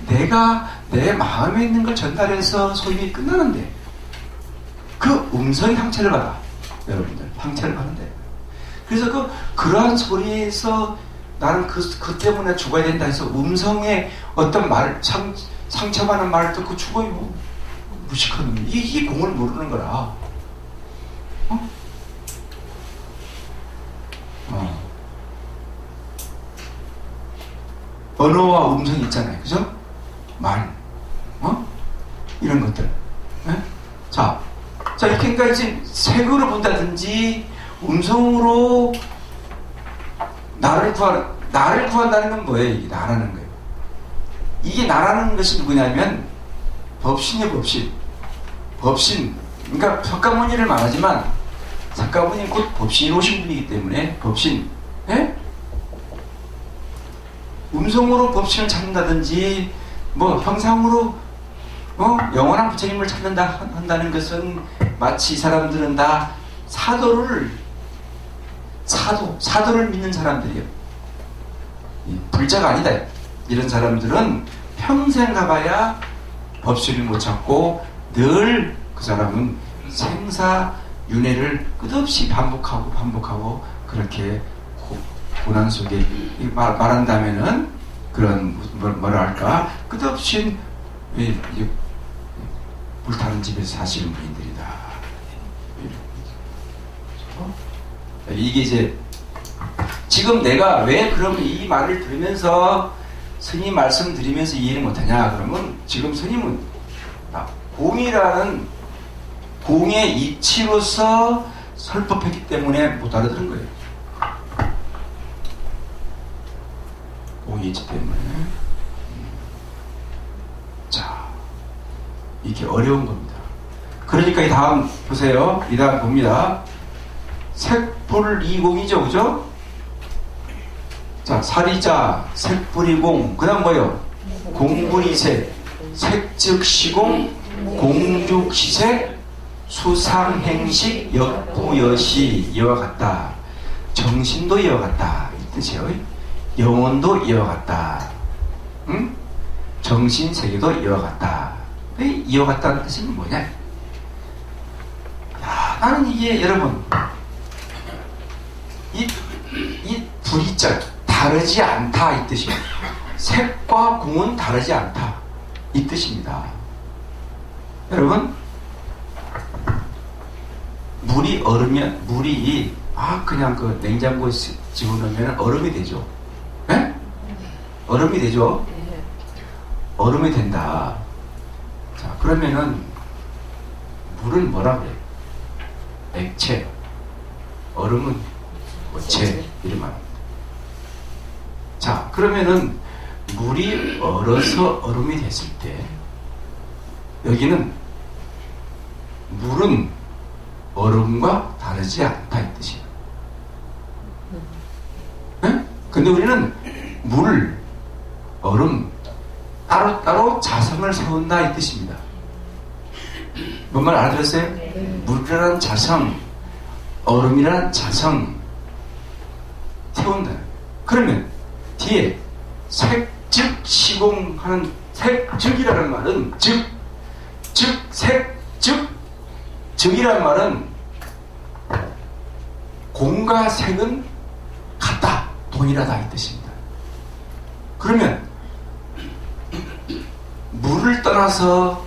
내가 내 마음에 있는 걸 전달해서 소임이 끝나는데, 그 음성이 상처를 받아. 여러분들 상처를 받는데, 그래서 그러한 소리에서 나는 그 때문에 죽어야 된다 해서 음성의 어떤 말, 상처받는 말을 듣고 죽어요. 무식한 놈이. 이 공을 모르는 거라. 언어와 음성이 있잖아요. 그죠? 말. 이런 것들. 네? 자, 이렇게 그러니까 이제 색으로 본다든지 음성으로 나를 구한다는 건 뭐예요? 이게 나라는 거예요. 이게 나라는 것이 누구냐면 법신이에요. 법신. 그러니까 석가모니를 말하지만 석가모니는 곧 법신이 오신 분이기 때문에 법신. 예? 음성으로 법신을 찾는다든지 형상으로 영원한 부처님을 한다는 것은 마치 이 사람들은 다 사도를 믿는 사람들이에요. 불자가 아니다. 이런 사람들은 평생 가봐야 법신을 못 찾고 늘 그 사람은 생사윤회를 끝없이 반복하고 그렇게 고난 속에 말한다면은 그런 뭐라 할까, 끝없이 불타는 집에서 사시는 분들이다. 이게 이제 지금 내가 왜 그러면 이 말을 들으면서 스님 말씀 드리면서 이해를 못하냐 그러면, 지금 스님은 공이라는 공의 이치로서 설법했기 때문에 못 알아들은 거예요. 공의 이치 때문에. 자, 이렇게 어려운 겁니다. 그러니까 이 다음 보세요. 이 다음 봅니다. 색불이공이죠, 그죠? 자, 사리자, 색불이공, 그 다음 뭐요? 공불이색, 색즉시공, 공죽시색, 수상행식, 역부여시. 이와 같다. 정신도 이와 같다. 이 뜻이에요. 영혼도 이와 같다. 응? 정신 세계도 이와 같다. 왜 이와 같다는 뜻은 뭐냐? 야, 나는 이게 여러분 이 불이자 다르지 않다 이 뜻이에요. 색과 공은 다르지 않다 이 뜻입니다. 여러분 물이 얼으면 물이 그냥 그 냉장고에 집어넣으면 얼음이 되죠. 네? 얼음이 되죠. 얼음이 된다. 자, 그러면은 물은 뭐라 그래? 액체. 얼음은 고체 이런 말입니다. 자, 그러면은 물이 얼어서 얼음이 됐을 때 여기는 물은 얼음과 다르지 않다 이 뜻이에요. 네? 근데 우리는 물, 얼음 따로따로 자성을 세운다 이 뜻입니다. 뭔 말 알아들었어요? 물이라는 자성, 얼음이라는 자성 세운다. 그러면 뒤에 색즉 시공하는 색즉이라는 말은 즉이라는 말은 공과 색은 같다, 동일하다 이 뜻입니다. 그러면 물을 떠나서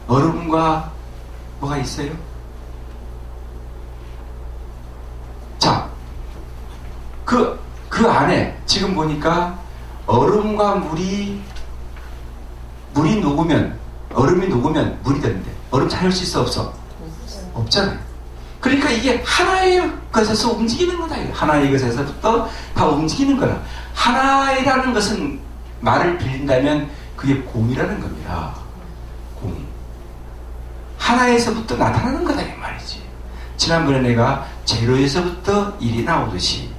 얼음과 뭐가 있어요? 자, 그 안에 지금 보니까 얼음과 물이 녹으면, 얼음이 녹으면 물이 되는데 얼음 찾을 수 있어 없어? 없잖아요. 그러니까 이게 하나의 것에서 움직이는 거다. 하나의 것에서부터 다 움직이는 거라. 하나라는 것은 말을 빌린다면 그게 공이라는 겁니다. 공. 하나에서부터 나타나는 거다 이 말이지. 지난번에 내가 제로에서부터 일이 나오듯이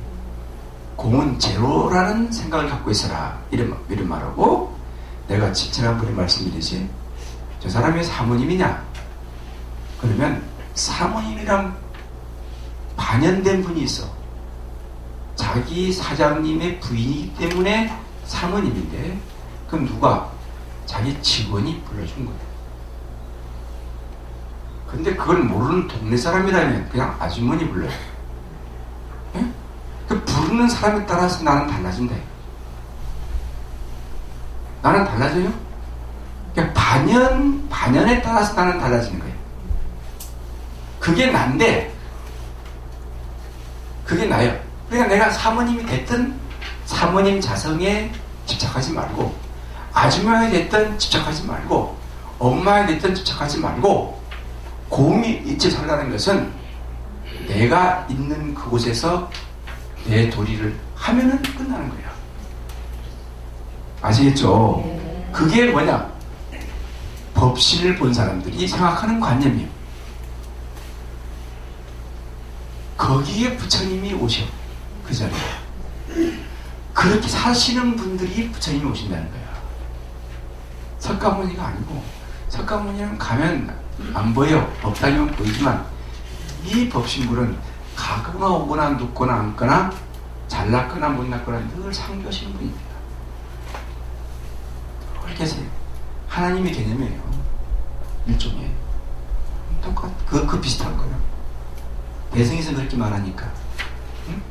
공은 제로라는 생각을 갖고 있어라 이런 말하고, 내가 지난번에 말씀드리지 저 사람이 사모님이냐? 그러면 사모님이랑 반연된 분이 있어. 자기 사장님의 부인이기 때문에 사모님인데, 그럼 누가? 자기 직원이 불러준 거야. 근데 그걸 모르는 동네 사람이라면 그냥 아주머니 불러요. 예? 그 부르는 사람에 따라서 나는 달라진다. 나는 달라져요? 그러니까 반연에 따라서 나는 달라지는 거예요. 그게 난데, 그게 나요. 그러니까 내가 사모님이 됐든 사모님 자성에 집착하지 말고, 아줌마가 됐든 집착하지 말고, 엄마가 됐든 집착하지 말고, 공이 있지 살라는 것은 내가 있는 그곳에서 내 도리를 하면은 끝나는 거야. 아시겠죠? 그게 뭐냐? 법신을 본 사람들이 생각하는 관념이에요. 거기에 부처님이 오셔. 그 자리에. 그렇게 사시는 분들이 부처님이 오신다는 거야. 석가모니가 아니고, 석가모니는 가면 안 보여. 법당이면 보이지만 이 법신불은 가거나 오거나 눕거나 앉거나 잘났거나 못났거나 늘 상주하시는 분입니다. 그걸 계세요. 하나님의 개념이에요. 일종의. 그 비슷한 거예요. 대승에서 그렇게 말하니까. 응?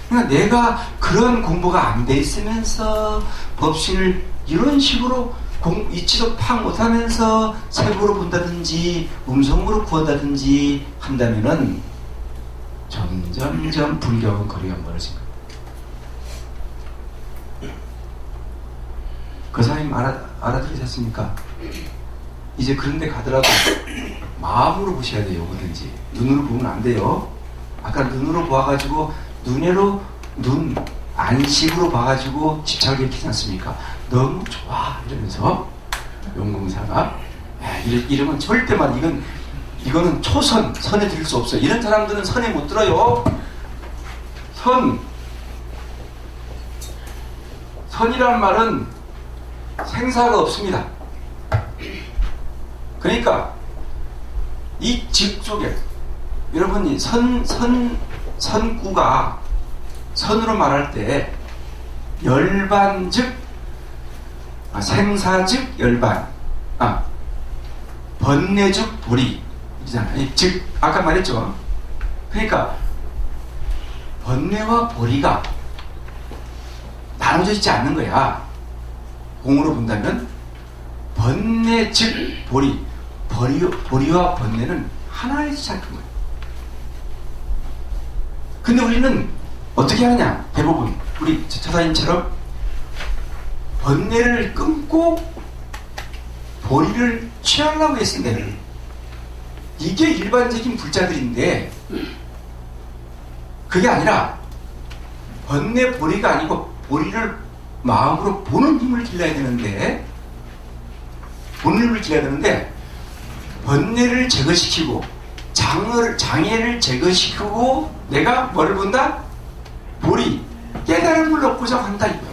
그러니까 내가 그런 공부가 안 돼 있으면서 법신을 이런 식으로 이치도 파악 못하면서 색으로 본다든지 음성으로 구한다든지 한다면은 점점점 불교하고 거리가 멀어진 겁니다. 그 사람이 알아들으셨습니까? 이제 그런 데 가더라도 마음으로 보셔야 돼요. 뭐든지 눈으로 보면 안 돼요. 아까 눈으로 보아가지고 눈 안식으로 봐가지고 집착을 일으키지 않습니까? 너무 좋아 이러면서 용궁사가 이러면 절대 이거는 선에 들 수 없어요. 이런 사람들은 선에 못 들어요. 선이란 말은 생사가 없습니다. 그러니까 이 즉 속에 여러분이 선구가 선으로 말할 때 열반 즉 생사즉 열반, 번뇌즉 불이, 이잖아요. 즉 아까 말했죠. 그러니까 번뇌와 보리가 나눠져 있지 않는 거야. 공으로 본다면 번뇌 즉 보리, 보리와 번뇌는 하나에서 시작한 거예요. 근데 우리는 어떻게 하느냐? 대부분 우리 처사님처럼 번뇌를 끊고 보리를 취하려고 했습니다. 이게 일반적인 불자들인데 그게 아니라 번뇌 보리가 아니고 보리를 마음으로 보는 힘을 길러야 되는데, 보는 힘을 길러야 되는데 번뇌를 제거시키고 장애를 제거시키고 내가 뭐를 본다? 보리, 깨달음을 얻고자 한다 이거.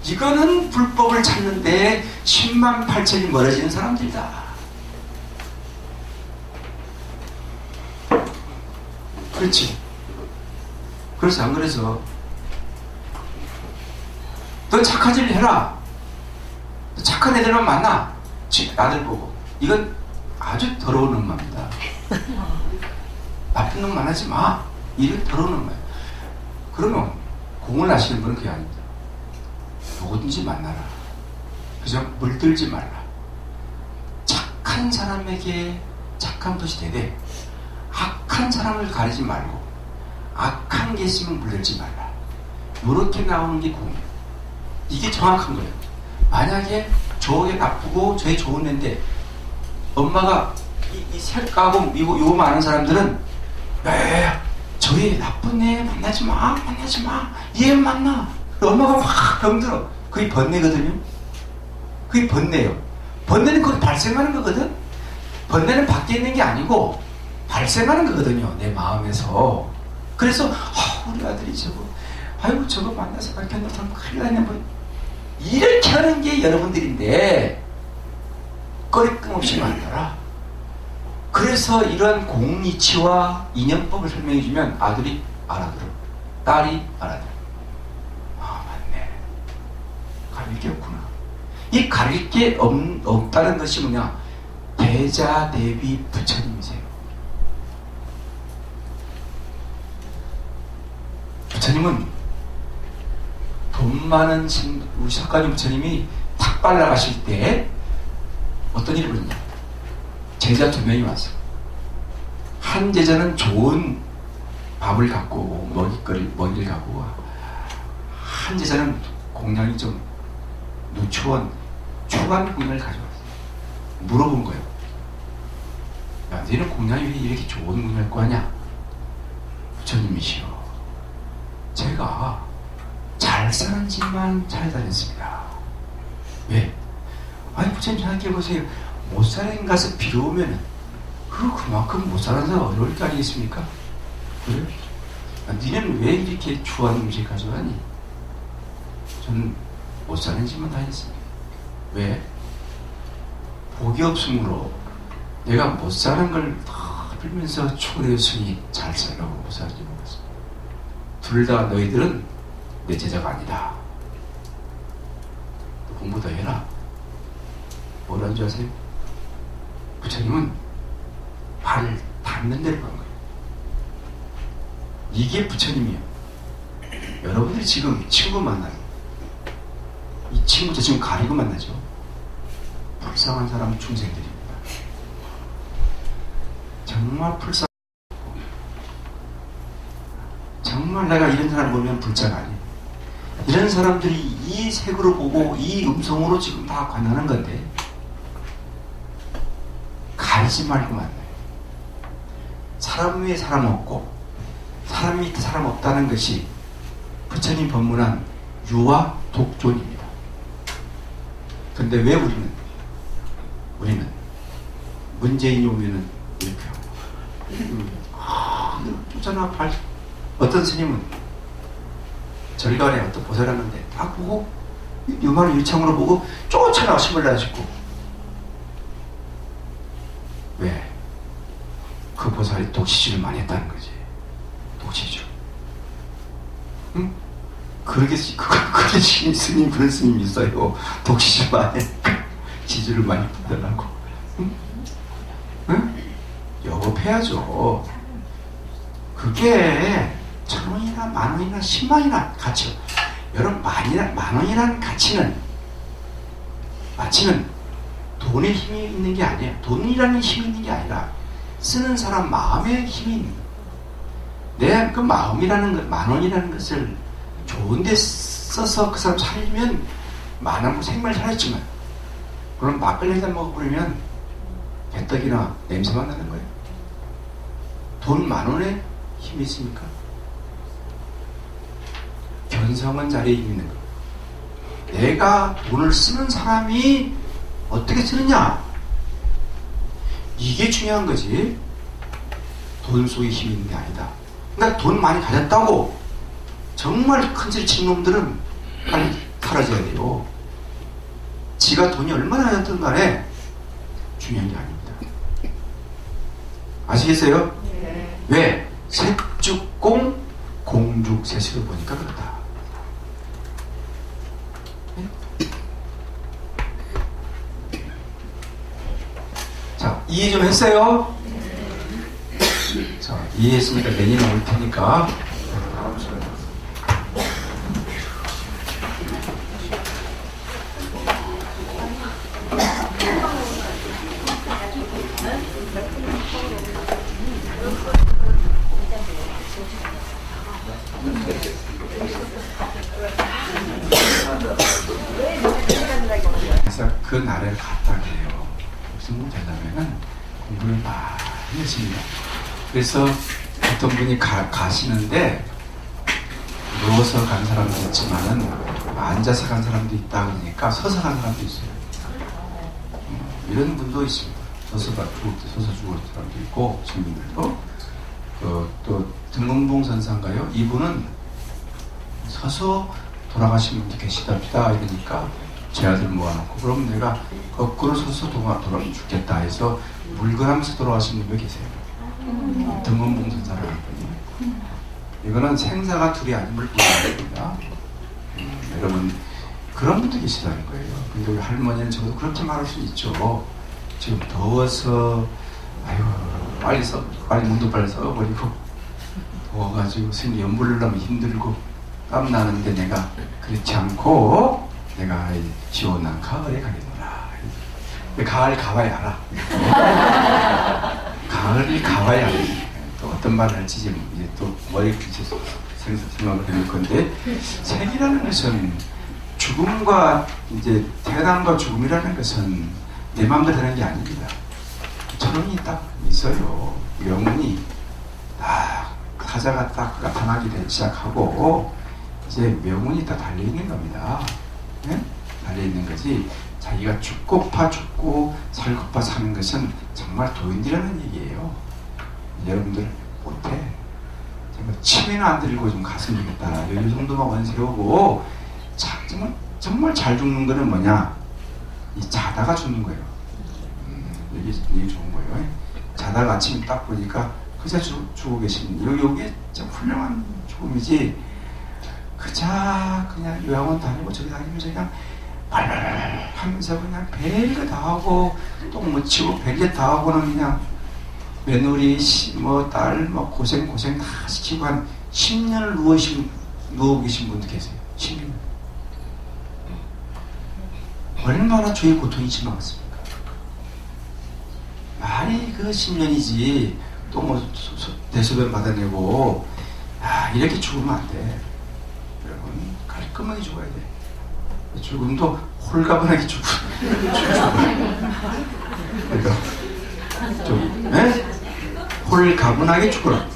이거는 불법을 찾는데 10만 8천이 멀어지는 사람들이다. 그렇지. 그래서 안 그래서 너 착한 짓을 해라. 너 착한 애들만 만나. 아들 보고. 이건 아주 더러운 엄마입니다. 나쁜 놈 만나지 마. 이런 더러운 엄마예요. 그러면 공을 아시는 분은 그게 아닙니다. 누구든지 만나라. 그저 물들지 말라. 착한 사람에게 착한 것이 되되 악한 사람을 가리지 말고 악한 게 있으면 물들지 말라. 이렇게 나오는 게 공이에요. 이게 정확한 거예요. 만약에 저게 나쁘고 저게 좋은 애인데 엄마가 이 색하고 이거 많은 사람들은 야야야 저게 나쁜 애 만나지 마. 얘 만나. 엄마가 확 병들어. 그게 번뇌거든요. 그게 번뇌예요. 번뇌는 거기 발생하는 거거든. 번뇌는 밖에 있는 게 아니고 발생하는 거거든요. 내 마음에서. 그래서 우리 아들이 저거 만나서 밝혀놓으면 큰일 나네. 뭐 이렇게 하는 게 여러분들인데 꺼리낌없이 만나라. 그래서 이러한 공이치와 인연법을 설명해 주면 아들이 알아들어. 딸이 알아들어. 맞네. 가릴 게 없구나. 이 가릴 게 없다는 것이 뭐냐? 대자대비 부처님이세요. 부처님은 돈 많은 우리 석가님 부처님이 탁 발라가실 때 어떤 일이 벌어졌냐? 제자 2명이 왔어. 한 제자는 좋은 밥을 갖고 오고 먹이를 갖고 와. 한 제자는 공양이 좀 누추한 초간 공양을 가져왔어. 물어본 거예요. 야, 너는 공양이 왜 이렇게 좋은 공양을 갖고 하냐? 부처님이시여, 제가 잘 사는 집만 찾아다녔습니다. 왜? 아니 부처님 생각해보세요. 못 사는 데 가서 빌어오면 그만큼 못 사는 사람 어려울 게 아니겠습니까? 그래? 니는 왜 이렇게 추한 음식 가져가니? 저는 못 사는 집만 다녔습니다. 왜? 복이 없으므로 내가 못 사는 걸 다 빌면서 초대의 스님이 잘 살라고 못 사는지 모르겠어. 둘 다 너희들은 내 제자가 아니다. 공부 더 해라. 뭐라는 줄 아세요? 부처님은 발 닿는 데로 간 거예요. 이게 부처님이에요. 여러분들이 지금 친구 만나요. 이 친구 저 지금 가리고 만나죠. 불쌍한 사람 중생들입니다. 정말 정말 내가 이런 사람 보면 불쌍하니. 이런 사람들이 이 색으로 보고 이 음성으로 지금 다 관하는 건데 가리지 말고 만나요. 사람 위에 사람 없고 사람 밑에 사람 없다는 것이 부처님 법문한 유와 독존입니다. 근데 왜 우리는 문재인이 오면은 이렇게 하고 쫓아나 어떤 스님은 절간에 어떤 보살 하는데 딱 보고 요만한 유창으로 보고 쫓아나 심을 놔주고. 왜? 그 보살이 독시주를 많이 했다는 거지. 독시주. 응? 그렇게 스님, 그런 스님이 있어요. 독시만에 지주를 많이 받으라고. 응? 응? 영업해야죠. 그게 1,000원이나 10,000원이나 10만이나 가치. 여러분, 만 원이라는 가치는 돈의 힘이 있는 게 아니에요. 돈이라는 힘이 있는 게 아니라 쓰는 사람 마음의 힘이 있는 거예요. 내 그 마음이라는 것, 10,000원이라는 것을 좋은데 써서 그 사람 살면 10,000원 생말 살았지만, 그럼 막걸리 한잔 먹어버리면 배떡이나 냄새만 나는 거예요. 돈 10,000원에 힘이 있습니까? 견성은 자리에 있는 거예요. 내가 돈을 쓰는 사람이 어떻게 쓰느냐, 이게 중요한 거지. 돈 속에 힘이 있는 게 아니다. 그러니까 돈 많이 가졌다고 정말 큰소리 치는 놈들은 빨리 사라져야 돼요. 지가 돈이 얼마나 가졌든 간에 중요한 게 아닙니다. 아시겠어요? 네. 왜? 색죽공 공죽세시로 보니까 그렇다. 자, 이해 좀 했어요? 자, 이해했으니까 내년에 올 테니까. 그래서 그 나라를 갔다 그래요. 무슨 되려면은 공부를 많이 했습니다. 그래서 어떤 분이 가시는데 누워서 간 사람도 있지만은 앉아서 간 사람도 있다 그러니까 서서 간 사람도 있어요. 이런 분도 있습니다. 서서 죽을 사람도 있고, 주민들도. 또 등문봉 선사인가요? 이분은 서서 돌아가신 분도 계시답니다. 이러니까 제 아들 모아놓고, 그럼 내가 거꾸로 서서 돌아가 죽겠다 해서 물건하면서 돌아가신 분이 계세요. 등문봉 선사라는 분이. 이거는 생사가 둘이 아님을 보여줍니다. 여러분, 그런 분도 계시다는 거예요. 근데 우리 할머니는 저도 그렇게 말할 수 있죠. 지금 더워서 아유 빨리 문도 빨리 써버리고, 더워가지고 스님 연불을 너무 힘들고 땀 나는데 내가 그렇지 않고 내가 시원한 가을에 가겠노라. 가을 가봐야 알아. 가을이 가봐야 알아. 또 어떤 말을 할지 이제 또 머리에 생각을 해볼 건데, 생이라는 것은 죽음과 이제 태어남과 죽음이라는 것은 내 마음대로 되는 게 아닙니다. 철원이 딱 있어요. 영혼이 딱 사자가 딱 나타나기 시작하고 이제 명운이 딱 달려있는 겁니다. 네? 달려있는 거지, 자기가 죽고파 죽고 살고파 사는 것은 정말 도인이라는 얘기예요. 여러분들 못해. 치매는 안 들고 좀 갔으면 좋겠다. 이 정도만 원세우고, 정말 잘 죽는 거는 뭐냐? 이 자다가 죽는 거예요. 이게 좋은 거예요. 자다가 아침에 딱 보니까 그저 죽고 계신, 요게 좀 훌륭한 죽음이지, 그냥 요양원 다니고 저기 다니면서 그냥 발랄 하면서 그냥 별거 다 하고 똥 묻히고 별거 다 하고는 그냥 며느리, 딸 고생 다 시키고 한 10년을 누워 계신 분도 계세요. 10년. 얼마나 저희 고통이 심하겠습니까? 말이 그 10년이지 또 대소변 받아내고, 이렇게 죽으면 안 돼. 여러분, 깔끔하게 죽어야 돼. 죽음도 홀가분하게 죽어요. 그러니까 홀가분하게 죽어라.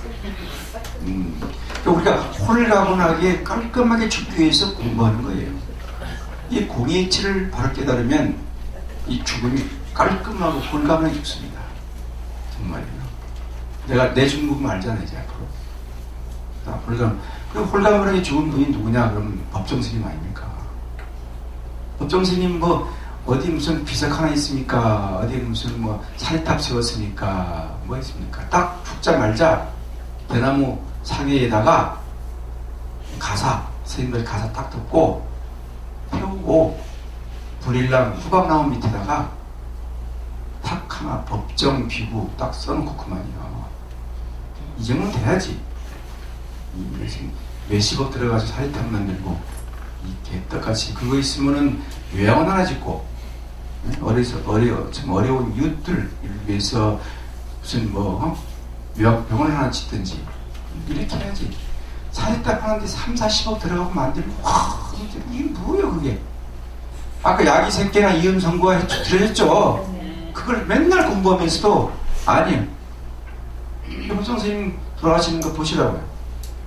그러니까 우리가 홀가분하게 깔끔하게 죽기 위해서 공부하는 거예요. 이 공의치를 바로 깨달으면 이 죽음이 깔끔하고 홀가분하게 죽습니다. 정말이요. 내가 내 죽음을 알잖아요, 이제 앞으로. 그 홀가분하게 죽은 분이 누구냐? 그러면 법정스님 아닙니까? 법정스님 어디 무슨 비석 하나 있습니까? 어디 무슨 사리탑 세웠습니까? 뭐 있습니까? 딱 죽자말자 대나무 상에다가 가사 선생님들 가서 딱 듣고 태우고 불일랑 후방나무 밑에다가 탁 하나 법정 비구 딱 써놓고 그만이야. 이 정도는 돼야지. 몇십억 들어가서 사리탕 만들고 이 개떡같이 그거 있으면은 요양원 하나 짓고 좀 어려운 이웃들 위해서 무슨 요양병원 하나 짓든지 이렇게 해야지. 사리탕 하는데 3, 40억 들어가고 만들고 이게 뭐야 그게. 아까 야기 새끼나 이음 선고가 들으셨죠? 그걸 맨날 공부하면서도 아니에요. 법정 선생님 돌아가시는 거 보시라고요.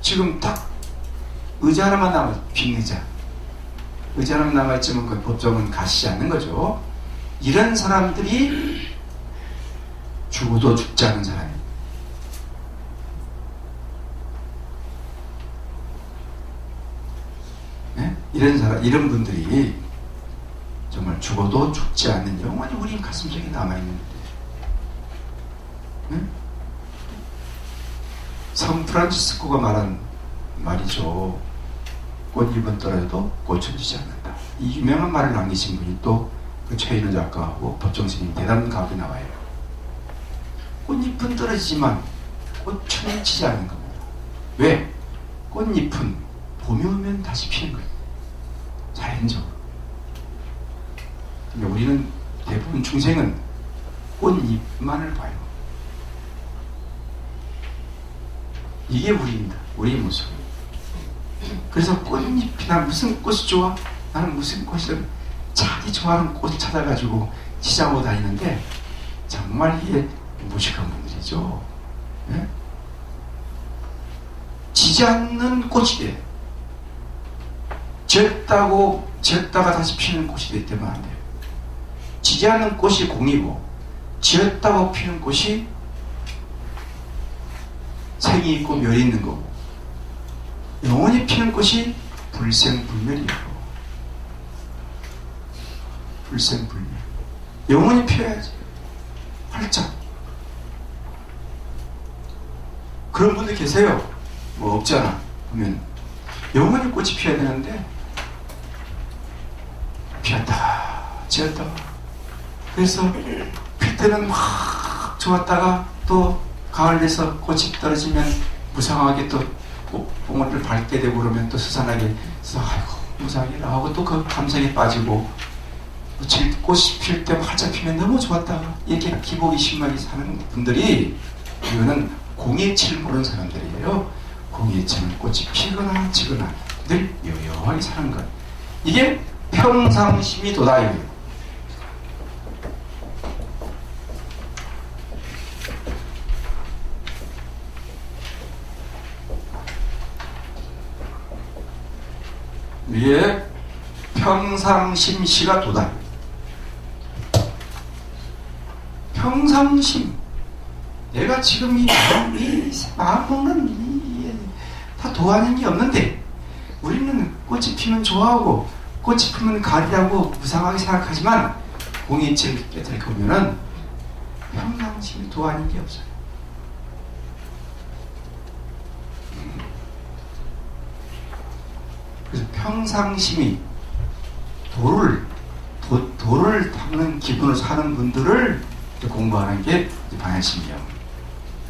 지금 딱 의자 하나만 남아, 빈 의자. 의자 하나만 남아있지만 그 법정은 가시지 않는 거죠. 이런 사람들이 죽어도 죽지 않은 사람이에요. 네? 이런 분들이 정말 죽어도 죽지 않는 영원히 우리 가슴속에 남아있는데. 네? 성 프란치스코가 말한 말이죠. 꽃잎은 떨어져도 꽃은 지지 않는다. 이 유명한 말을 남기신 분이 또 그 최인호 작가하고 법정 스님 대담 가운데 나와요. 꽃잎은 떨어지지만 꽃은 지지 않는 겁니다. 왜? 꽃잎은 봄이 오면 다시 피는 거예요. 자연적으로. 근데 우리는 대부분 중생은 꽃잎만을 봐요. 이게 우리입니다. 우리의 모습. 그래서 꽃잎이나 무슨 꽃이 좋아? 나는 무슨 꽃이든 자기 좋아하는 꽃 찾아가지고 시장으로 다니는데 정말 이게 무식한 분들이죠. 네? 지지 않는 꽃이 돼. 지었다가 다시 피는 꽃이 되면 안 돼요. 지지 않는 꽃이 공이고 지었다고 피는 꽃이 색이 있고 멸이 있는 거고 영원히 피는 꽃이 불생불멸이에요. 불생불멸. 영원히 피어야지. 활짝. 그런 분들 계세요. 뭐 없잖아. 그러면 영원히 꽃이 피어야 되는데 피었다 지었다. 그래서 필 때는 막 좋았다가 또 가을 돼서 꽃이 떨어지면 무상하게 또 뽕을 밟게 되고 그러면 또 스산하게 해서 아이고 무상이라 하고 또 그 감성에 빠지고 꽃이 필 때 활짝 피면 너무 좋았다가 이렇게 기복이 심하게 사는 분들이 이거는 공예치를 모르는 사람들이에요. 공예치는 꽃이 피거나 지거나 늘 요요하게 사는 것. 이게 평상심이 도다이에요. 위에 평상심시가 도다. 평상심. 내가 지금 이 마음 먹는 다 도하는 게 없는데 우리는 꽃이 피면 좋아하고 꽃이 피면 가리라고 무상하게 생각하지만 공예치를 깨달을 보면은 평상심이 도하는 게 없어요. 그래서 평상심이 도를 닦는 기분을 사는 분들을 공부하는 게 반야심이요.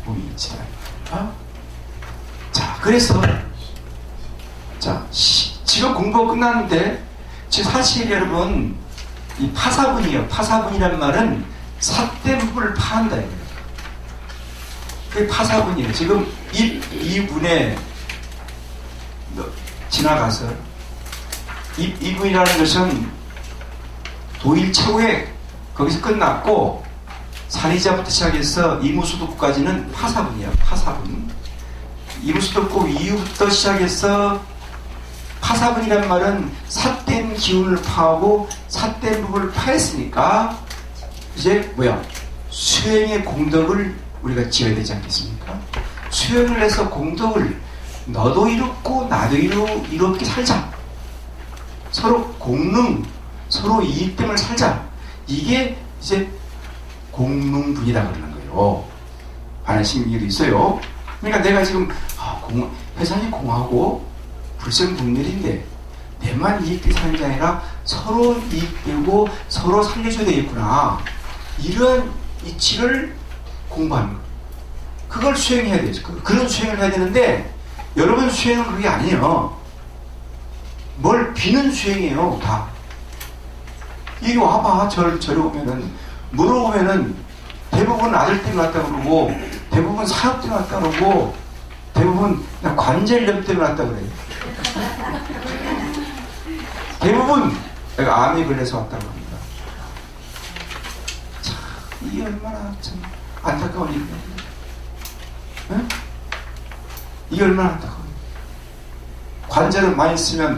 공예치다. 자, 그래서 지금 공부가 끝났는데 지금 사실 여러분 이 파사분이에요. 파사분이란 말은 삿대부분을 파한다 이거예요. 그게 파사분이에요. 지금 이 문에 지나가서 이분이라는 것은 도일 최후에 거기서 끝났고 사리자부터 시작해서 이무수도까지는 파사분이야. 파사분. 이무수도국 이후부터 시작해서 파사분이란 말은 삿된 기운을 파하고 삿된 부분을 파했으니까 이제 수행의 공덕을 우리가 지어야 되지 않겠습니까? 수행을 해서 공덕을 너도 이롭고 나도 이롭게 살자. 서로 공능, 서로 이익됨을 살자. 이게 이제 공능분이다 그러는 거예요. 반야심이 있어요. 그러니까 내가 지금 회장이 공하고 불생분멸인데 내만 이익되게 사는 게 아니라 서로 이익되고 서로 살려줘야 되겠구나. 이러한 이치를 공부하는 거예요. 그걸 수행해야 되죠. 그런 수행을 해야 되는데 여러분 수행은 그게 아니에요. 뭘 비는 수행이에요. 다. 이게 와봐. 저리 오면은 물어보면은 대부분 아들 때문에 왔다 그러고 대부분 사업 때문에 왔다 그러고 대부분 그냥 관절염 때문에 왔다 그래요. 대부분 내가 암이 걸려서 왔다고 합니다. 참, 이게 얼마나 참 안타까운 일이에요. 네? 이게 얼마나 안타까워요. 관절을 많이 쓰면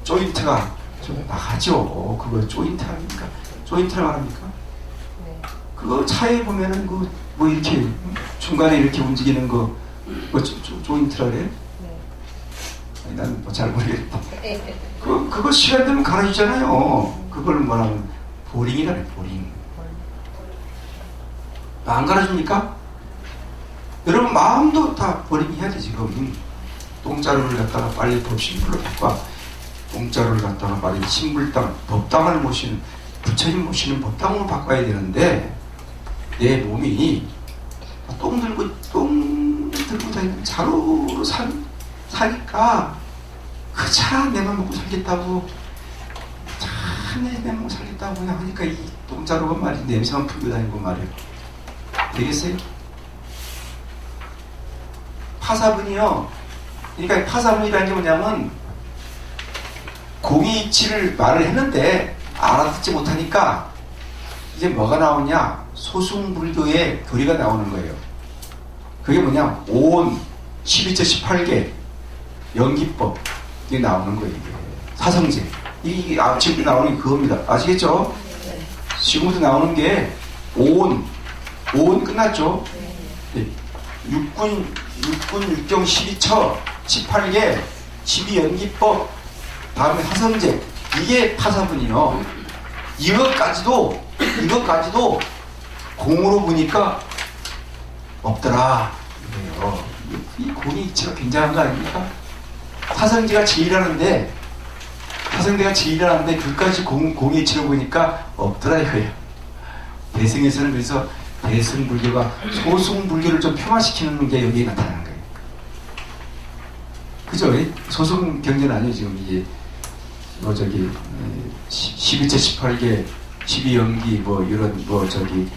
조인트가 좀 나가죠. 그거 조인트 아닙니까? 조인트를 말합니까? 그거 차에 보면은 뭐 이렇게 중간에 이렇게 움직이는 거 조인트라 그래? 난 뭐 잘 모르겠다. 그거 시간 되면 갈아주잖아요. 그걸 뭐라면 보링이라 그래. 보링. 안 갈아줍니까? 여러분 마음도 다 보링 해야 돼. 지금 똥자루를 갖다가 빨리 법신불로 바꿔. 똥자루를 갖다가 빨리 신불당 법당을 모시는 부처님 모시는 법당으로 바꿔야 되는데 내 몸이 똥 들고 다니는 자루로 사니까 그 차 내만 먹고 살겠다고 차 내 먹고 살겠다고 그냥 하니까 이 똥자루가 말이 냄새만 풀고 다니고 말이에요. 되겠어요? 파사분이요. 그러니까 파사분이라는 게 뭐냐면 공이치를 말을 했는데 알아듣지 못하니까 이제 뭐가 나오냐? 소승불교의 교리가 나오는 거예요. 그게 뭐냐? 오온 12제 18개 연기법 이게 나오는 거예요. 이게. 사성제 이게 지금 나오는 게 그겁니다. 아시겠죠? 지금부터 나오는 게 오온 끝났죠? 육군 6경 12처 18개 12연기법 다음에 사성제 이게 파사분이요. 이것까지도 공으로 보니까 없더라. 이래요. 이 공이 이치가 굉장한 거 아닙니까? 사성제가 제일하는데 그까지 공의 이치를 보니까 없더라 이거예요. 대승에서는 그래서 대승불교가 소승불교를 좀 평화시키는 게 여기에 나타나는 거예요. 그죠? 소승 경제는 아니에요. 지금 이게 뭐 저기 11제 18개 12연기 뭐 이런 뭐 저기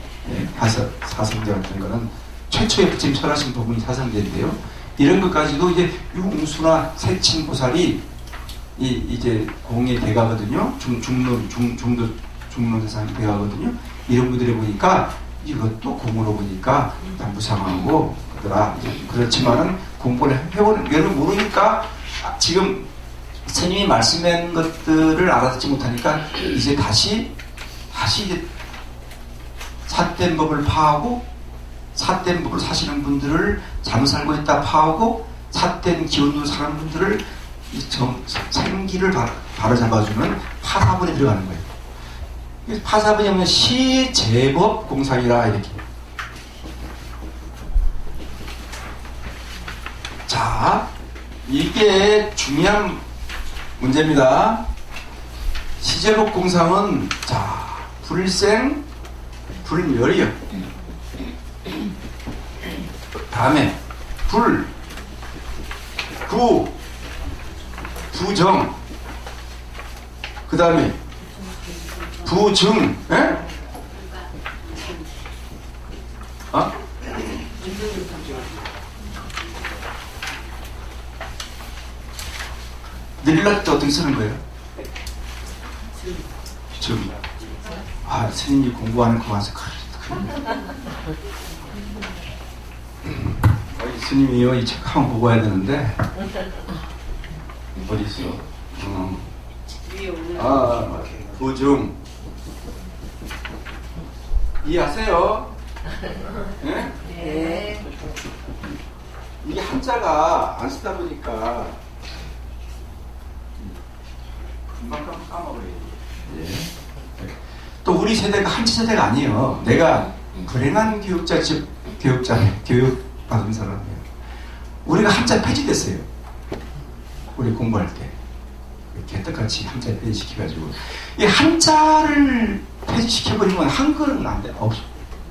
사성제 같은 거는 최초에 부처님 설하신 부분이 사성제인데요. 이런 것까지도 이제 융수나 세친보살이 이제 공의 대가거든요. 중도 대상이 대가거든요. 이런 분들이 보니까 이것도 공으로 보니까 단부상하고 그러더라. 그렇지만은 공부를 해보는 여러분 모르니까 지금 스님이 말씀한 것들을 알아듣지 못하니까 이제 다시 이제 삿된 법을 파하고 삿된 법을 사시는 분들을 잘못 살고 있다 파하고 삿된 기운으로 사는 분들을 생기를 바로잡아주는 파사분에 들어가는 거예요. 파사분이 뭐냐 시제법 공상이라 이렇게. 자, 이게 중요한 문제입니다. 시제법 공상은 자 불생 불멸이요. 다음에 부정 그 다음에 부증 늘릴 때 어떻게 쓰는 거예요? 좀 스님이 공부하는 거 와서 스님이요 이 책 한번 보고 와야 되는데 어디 있어? 부중 이해하세요? 네? 네. 이게 한자가 안 쓰다 보니까 금방 까먹어요. 예. 또 우리 세대가 한치 세대가 아니에요. 내가 불행한 교육 받은 사람이에요. 우리가 한자 폐지됐어요. 우리 공부할 때 개떡같이 한자 폐지시켜가지고 이 한자를 폐지시켜버리면 한글은 안 돼.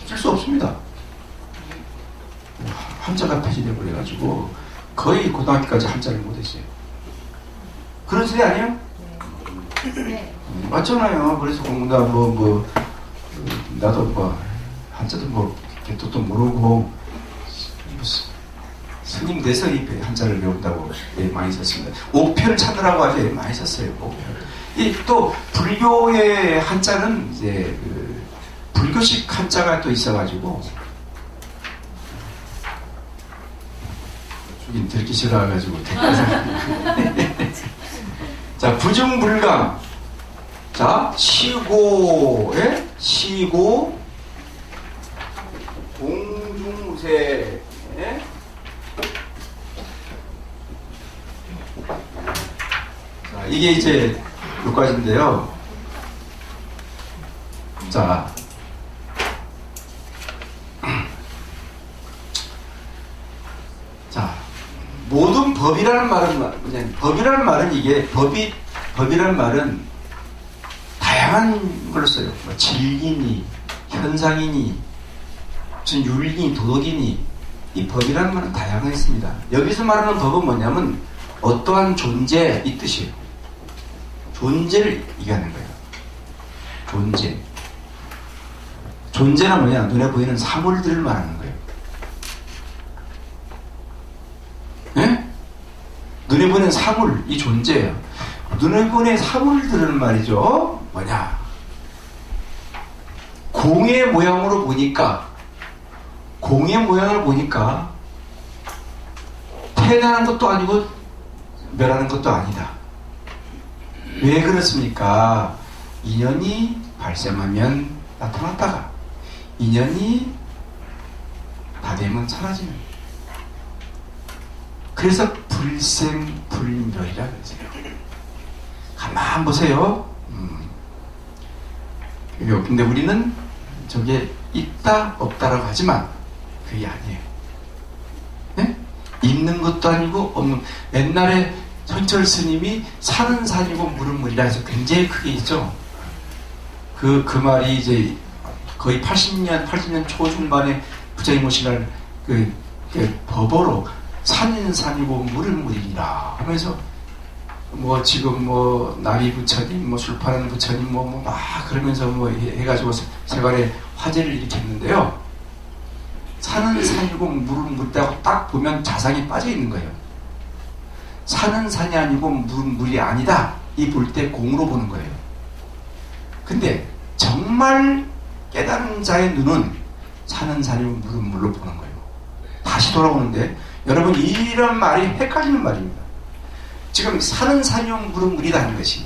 쓸 수 없습니다. 한자가 폐지돼 버려가지고 거의 고등학교까지 한자를 못했어요. 그런 소리 아니에요? 네. 맞잖아요. 그래서 공부나 나도 한자도 개떡도 모르고 스님 돼서 이 한자를 배운다고 많이 썼습니다. 옥표를 찾으라고 아주 많이 썼어요. 옥표를. 또 불교의 한자는 이제 불교식 한자가 또 있어가지고 주긴 듣기 싫어가지고 자, 부중불강. 자, 시고에 시고 공중세. 자, 이게 이제 여기까지인데요. 자, 모든 법이라는 말은 법이라는 말은 이게 법이라는 말은 다양한 걸 써요. 뭐 진리니 현상이니 무슨 윤리니 도덕이니 이 법이라는 말은 다양하게 있습니다. 여기서 말하는 법은 뭐냐면 어떠한 존재 이 뜻이에요. 존재를 얘기하는 거예요. 존재는 뭐냐? 눈에 보이는 사물들을 말하는 거예요. 네? 눈에 보이는 사물, 이 존재예요. 눈에 보이는 사물들은 말이죠. 뭐냐? 공의 모양으로 보니까 공의 모양을 보니까 태어나는 것도 아니고 멸하는 것도 아니다. 왜 그렇습니까? 인연이 발생하면 나타났다가 인연이 다 되면 사라지는. 그래서 불생불멸이라 그러세요. 가만 보세요. 근데 우리는 저게 있다 없다라고 하지만 그게 아니에요. 네? 있는 것도 아니고 없는. 옛날에 현철 스님이 산은 산이고 물은 물이라 해서 굉장히 크게 있죠. 그 말이 이제 거의 80년 초중반에 부처님 오신 날 그 법어로 산은 산이고 물은 물이라 하면서 뭐 지금 뭐 나비 부처님 뭐 술파는 부처님 뭐 막 그러면서 뭐 해가지고 세간에 화제를 일으켰는데요. 산은 산이고 물은 물이라고 딱 보면 자상이 빠져 있는 거예요. 산은 산이 아니고 물은 물이 아니다. 이 볼 때 공으로 보는 거예요. 근데 정말 깨달은 자의 눈은 산은 산이고 물은 물로 보는 거예요. 다시 돌아오는데 여러분 이런 말이 헷갈리는 말입니다. 지금 산은 산이고 물은 물이라는 것이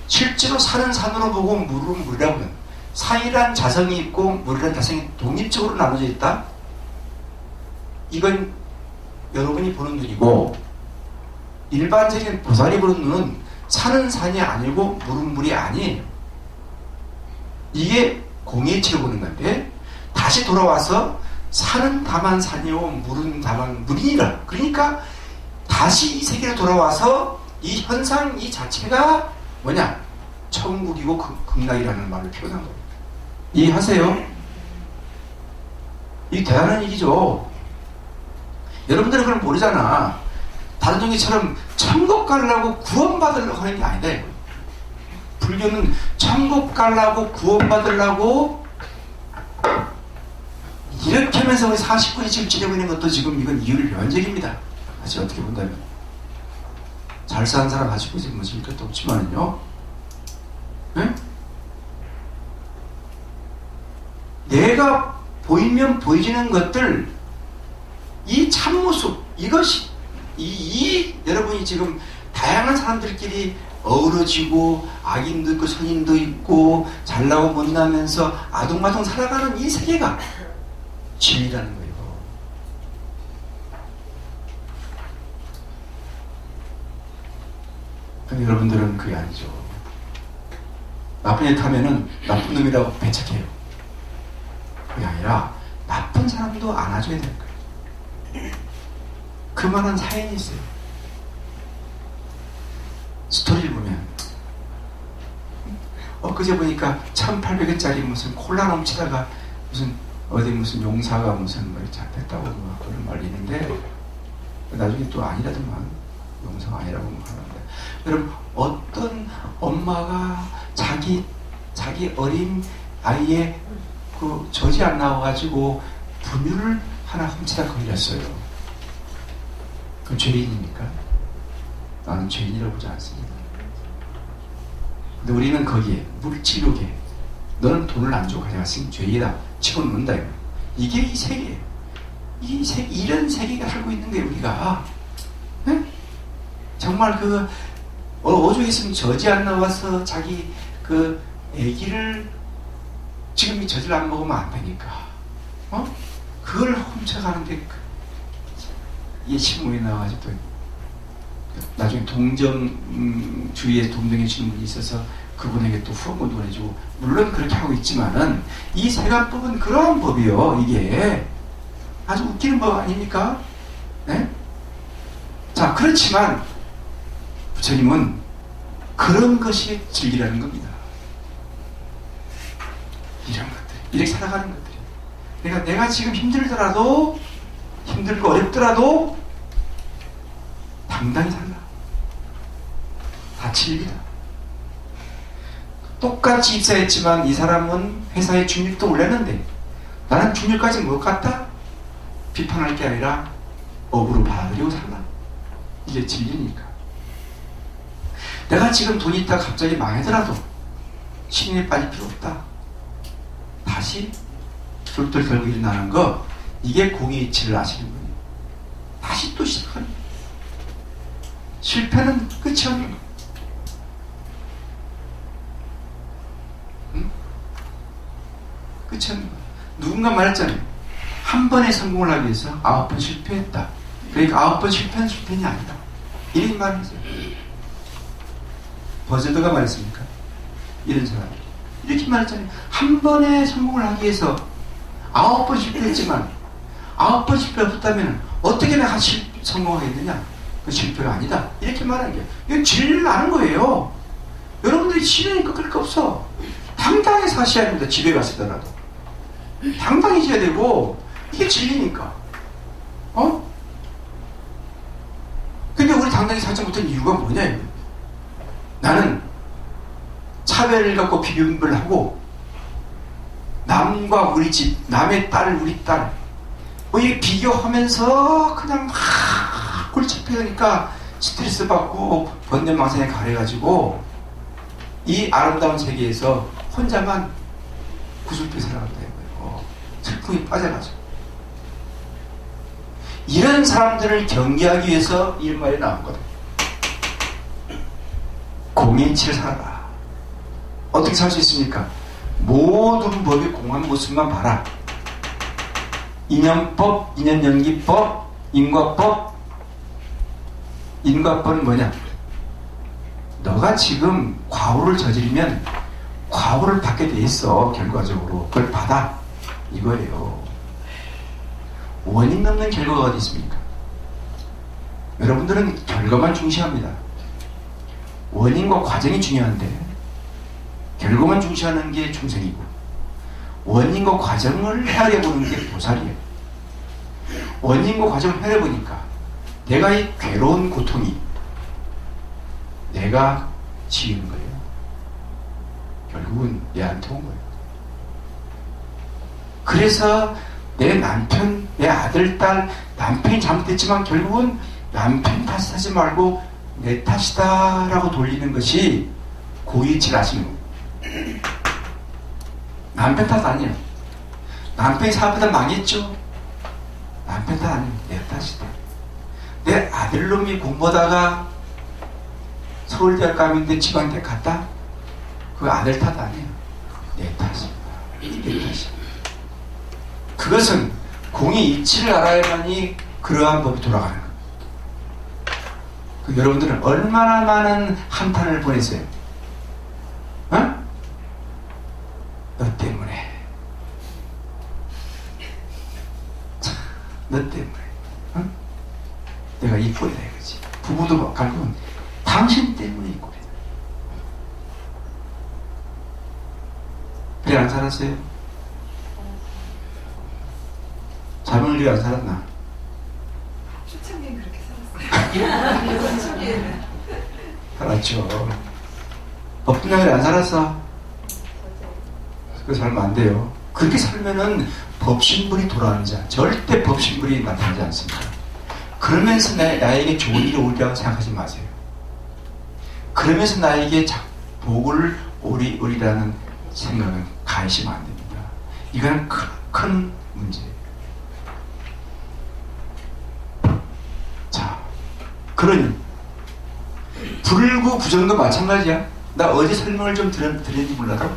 실제로 산은 산으로 보고 물은 물이라면 산이란 자성이 있고 물이란 자성이 독립적으로 나눠져 있다? 이건 여러분이 보는 눈이고 일반적인 보살이 보는 눈은 산은 산이 아니고 물은 물이 아니에요. 이게 공예치로 보는 건데 다시 돌아와서 산은 다만 산이요 물은 다만 물이니라. 그러니까 다시 이 세계로 돌아와서 이 현상 이 자체가 뭐냐? 천국이고 극락이라는 말을 표현한 거예요. 이해하세요? 이 대단한 얘기죠. 여러분들은 그걸 모르잖아. 다른 종교처럼 천국 가려고 구원받으려고 하는 게 아니다. 불교는 천국 가려고 구원받으려고 이렇게 하면서 우리 40분이 지금 지내고 있는 것도 지금 이건 이율면적입니다. 사실 어떻게 본다면 잘 사는 사람 40분이 무슨 것도 없지만은요. 네? 내가 보이면 보이지는 것들 이 참모습 이것이 여러분이 지금 다양한 사람들끼리 어우러지고 악인도 있고 선인도 있고 잘나고 못나면서 아둥바둥 살아가는 이 세계가 진리라는 거예요. 근데 여러분들은 그게 아니죠. 나쁜 애 타면은 나쁜 놈이라고 배척해요. 그게 아니라 나쁜 사람도 안아줘야 되는 거예요. 그만한 사연이 있어요. 엊그제 보니까 1,800원짜리 무슨 콜라 넘치다가 무슨 어디 무슨 용사가 무슨 뭐 잡혔다고 막 그런 말이 있는데 나중에 또 아니라더만 용사가 아니라고 하는데 여러분 어떤 엄마가 자기 어린 아이의 그 젖이 안 나와가지고 분유를 하나 훔치다 걸렸어요. 그건 죄인입니까? 나는 죄인이라고 보지 않습니다. 근데 우리는 거기에 물질욕에 너는 돈을 안 주고 가져갔으니 죄이다 집어넣는다. 이게 이 세계예요. 이런 세계가 살고 있는 거예요. 우리가 네? 정말 그 오죽 있으면 젖이 안 나와서 자기 그 애기를 지금 이 젖을 안 먹으면 안 되니까 그걸 훔쳐가는데 이게 신문에 나와가지고 또 나중에 주위에 동정해 주는 분이 있어서 그분에게 또 후원금도 보내주고 물론 그렇게 하고 있지만은 이 세간법은 그러한 법이요. 이게 아주 웃기는 법 아닙니까? 네? 자 그렇지만 부처님은 그런 것이 진리라는 겁니다. 이런 것들 이렇게 살아가는 것들이 그러니까 내가 지금 힘들더라도 힘들고 어렵더라도 당당히 살라. 다 진리다. 똑같이 입사했지만 이 사람은 회사에 중립도 올렸는데 나는 중립까지 못 갔다? 비판할 게 아니라 업으로 받아들이고 살라. 이게 진리니까. 내가 지금 돈이 있다 갑자기 망하더라도 신인에 빠질 필요 없다. 다시 툴툴 결국 일어나는 거 이게 공의 이치를 아시는 분이에요. 다시 또 시작하는 거예요. 실패는 끝이 없는 거예요. 끝이 없는 거예요. 누군가 말했잖아요. 한 번에 성공을 하기 위해서 9번 실패했다. 그러니까 9번 실패는 실패는 아니다. 이런 말을 했어요. 버저드가 말했습니까? 이런 사람. 이렇게 말했잖아요. 한 번에 성공을 하기 위해서 9번 실패했지만 9번 실패 없었다면 어떻게 내가 성공하겠느냐? 그 실패가 아니다. 이렇게 말하는 게 이건 진리를 아는 거예요. 여러분들이 진리니까 그럴 거 없어. 당당히 사셔야 합니다. 집에 갔으더라도 당당해져야 되고 이게 진리니까. 근데 우리 당당히 살지 못한 이유가 뭐냐 이거. 나는 차별을 갖고 비교를 하고 남과 우리 집, 남의 딸, 우리 딸 이 비교하면서 그냥 막 골치 아프니까 스트레스 받고 번뇌망상에 가려가지고 이 아름다운 세계에서 혼자만 구슬프게 살아간다 이거예요. 슬픔이 빠져가지고 이런 사람들을 경계하기 위해서 이 말이 나온 거다. 공인치를 살아라. 어떻게 살 수 있습니까? 모든 법의 공한 모습만 봐라. 인연법, 인연연기법, 인과법. 인과법은 뭐냐? 너가 지금 과오를 저지르면 과오를 받게 돼 있어. 결과적으로 그걸 받아 이거예요. 원인 없는 결과가 어디 있습니까? 여러분들은 결과만 중시합니다. 원인과 과정이 중요한데 결과만 중시하는 게 중생이고 원인과 과정을 헤아려보는 게 보살이에요. 원인과 과정을 헤아려보니까 내가 이 괴로운 고통이 내가 지은 거예요. 결국은 얘한테 온 거예요. 그래서 내 남편, 내 아들, 딸, 남편이 잘못했지만 결국은 남편 탓하지 말고 내 탓이다 라고 돌리는 것이 고의치를 하시는 거예요. 남편 탓 아니에요. 남편이 사업하다 망했죠. 남편 탓 아니에요. 내 탓이다. 내 아들놈이 공부하다가 서울대학 가는데 지방대 갔다? 그 아들 탓 아니에요. 내 탓입니다. 내 탓입니다. 그것은 공의 이치를 알아야만이 그러한 법이 돌아가는 거예요. 여러분들은 얼마나 많은 한탄을 보내세요? 너 때문에. 너 때문에. 내가 이 꼴이다 이거지. 부부도 결국은 당신 때문에 이 꼴이다. 그래 안 살았어요? 잠을 이리 안 살았나? 초창기엔 그렇게 살았어요. 초기에는. 살았죠. 법분양을 안 살았어? 그 살면 안 돼요. 그렇게 살면은 법신불이 돌아오는 자, 절대 법신불이 나타나지 않습니다. 그러면서 나에게 좋은 일이 올 거라고 생각하지 마세요. 그러면서 나에게 복을 오리라는 생각은 가시면 안 됩니다. 이거는 큰 문제예요. 자, 그러니 불구 부정도 마찬가지야. 나 어제 설명을 좀 드렸는지 몰라도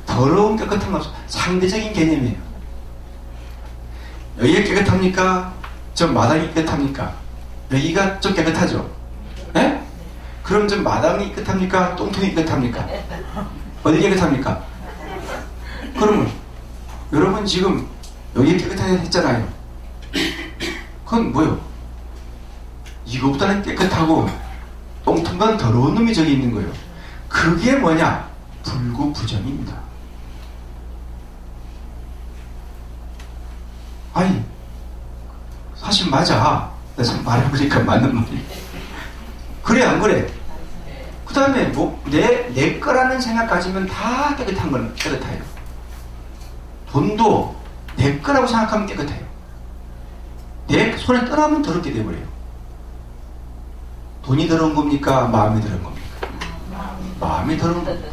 더러운 깨끗한 거 없어. 상대적인 개념이에요. 여기가 깨끗합니까? 저 마당이 깨끗합니까? 여기가 좀 깨끗하죠? 네? 그럼 좀 마당이 깨끗합니까? 똥통이 깨끗합니까? 어디 깨끗합니까? 그러면 여러분 지금 여기 깨끗하게 했잖아요. 그건 뭐요? 이거보다는 깨끗하고 똥통보다는 더러운 놈이 저기 있는 거예요. 그게 뭐냐? 불구부정입니다. 아니 사실 맞아. 나 지금 말해보니까 맞는 말이야. 그래 안 그래? 그 다음에 뭐 내 거라는 생각 가지면 다 깨끗한 건 깨끗해요. 돈도 내 거라고 생각하면 깨끗해요. 내 손에 떠나면 더럽게 돼버려요. 돈이 더러운 겁니까? 마음이 더러운 겁니까? 마음이 더러운 겁니다.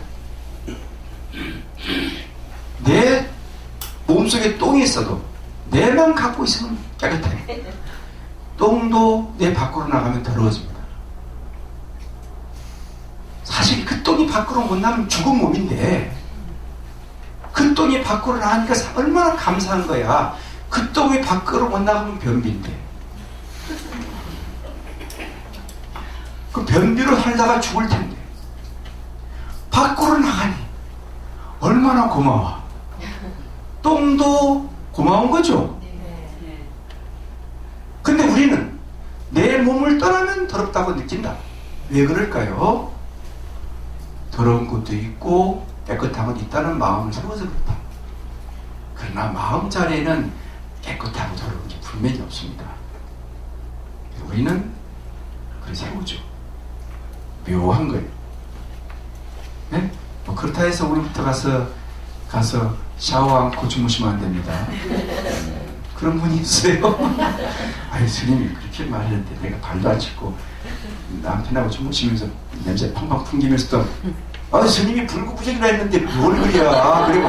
내 몸속에 똥이 있어도 내만 갖고 있으면 깨끗해. 똥도 내 밖으로 나가면 더러워집니다. 사실 그 똥이 밖으로 못 나면 죽은 몸인데 그 똥이 밖으로 나가니까 얼마나 감사한 거야. 그 똥이 밖으로 못 나가면 변비인데 그 변비로 살다가 죽을 텐데 밖으로 나가니 얼마나 고마워. 똥도 고마운 거죠. 근데 우리는 내 몸을 떠나면 더럽다고 느낀다. 왜 그럴까요? 더러운 것도 있고 깨끗한 것도 있다는 마음을 세워서 그렇다. 그러나 마음 자리에는 깨끗하고 더러운 게 분명히 없습니다. 우리는 그걸 세우죠. 묘한 거예요. 네? 뭐 그렇다 해서 우리부터 가서 샤워 안고 주무시면 안 됩니다. 그런 분이 있어요. 아니 스님이 그렇게 말했는데 내가 발도 안 씻고 남편하고 주무시면서 냄새 팡팡 풍기면서도 스님이 불구부정이라 했는데 뭘 그래야. 그리고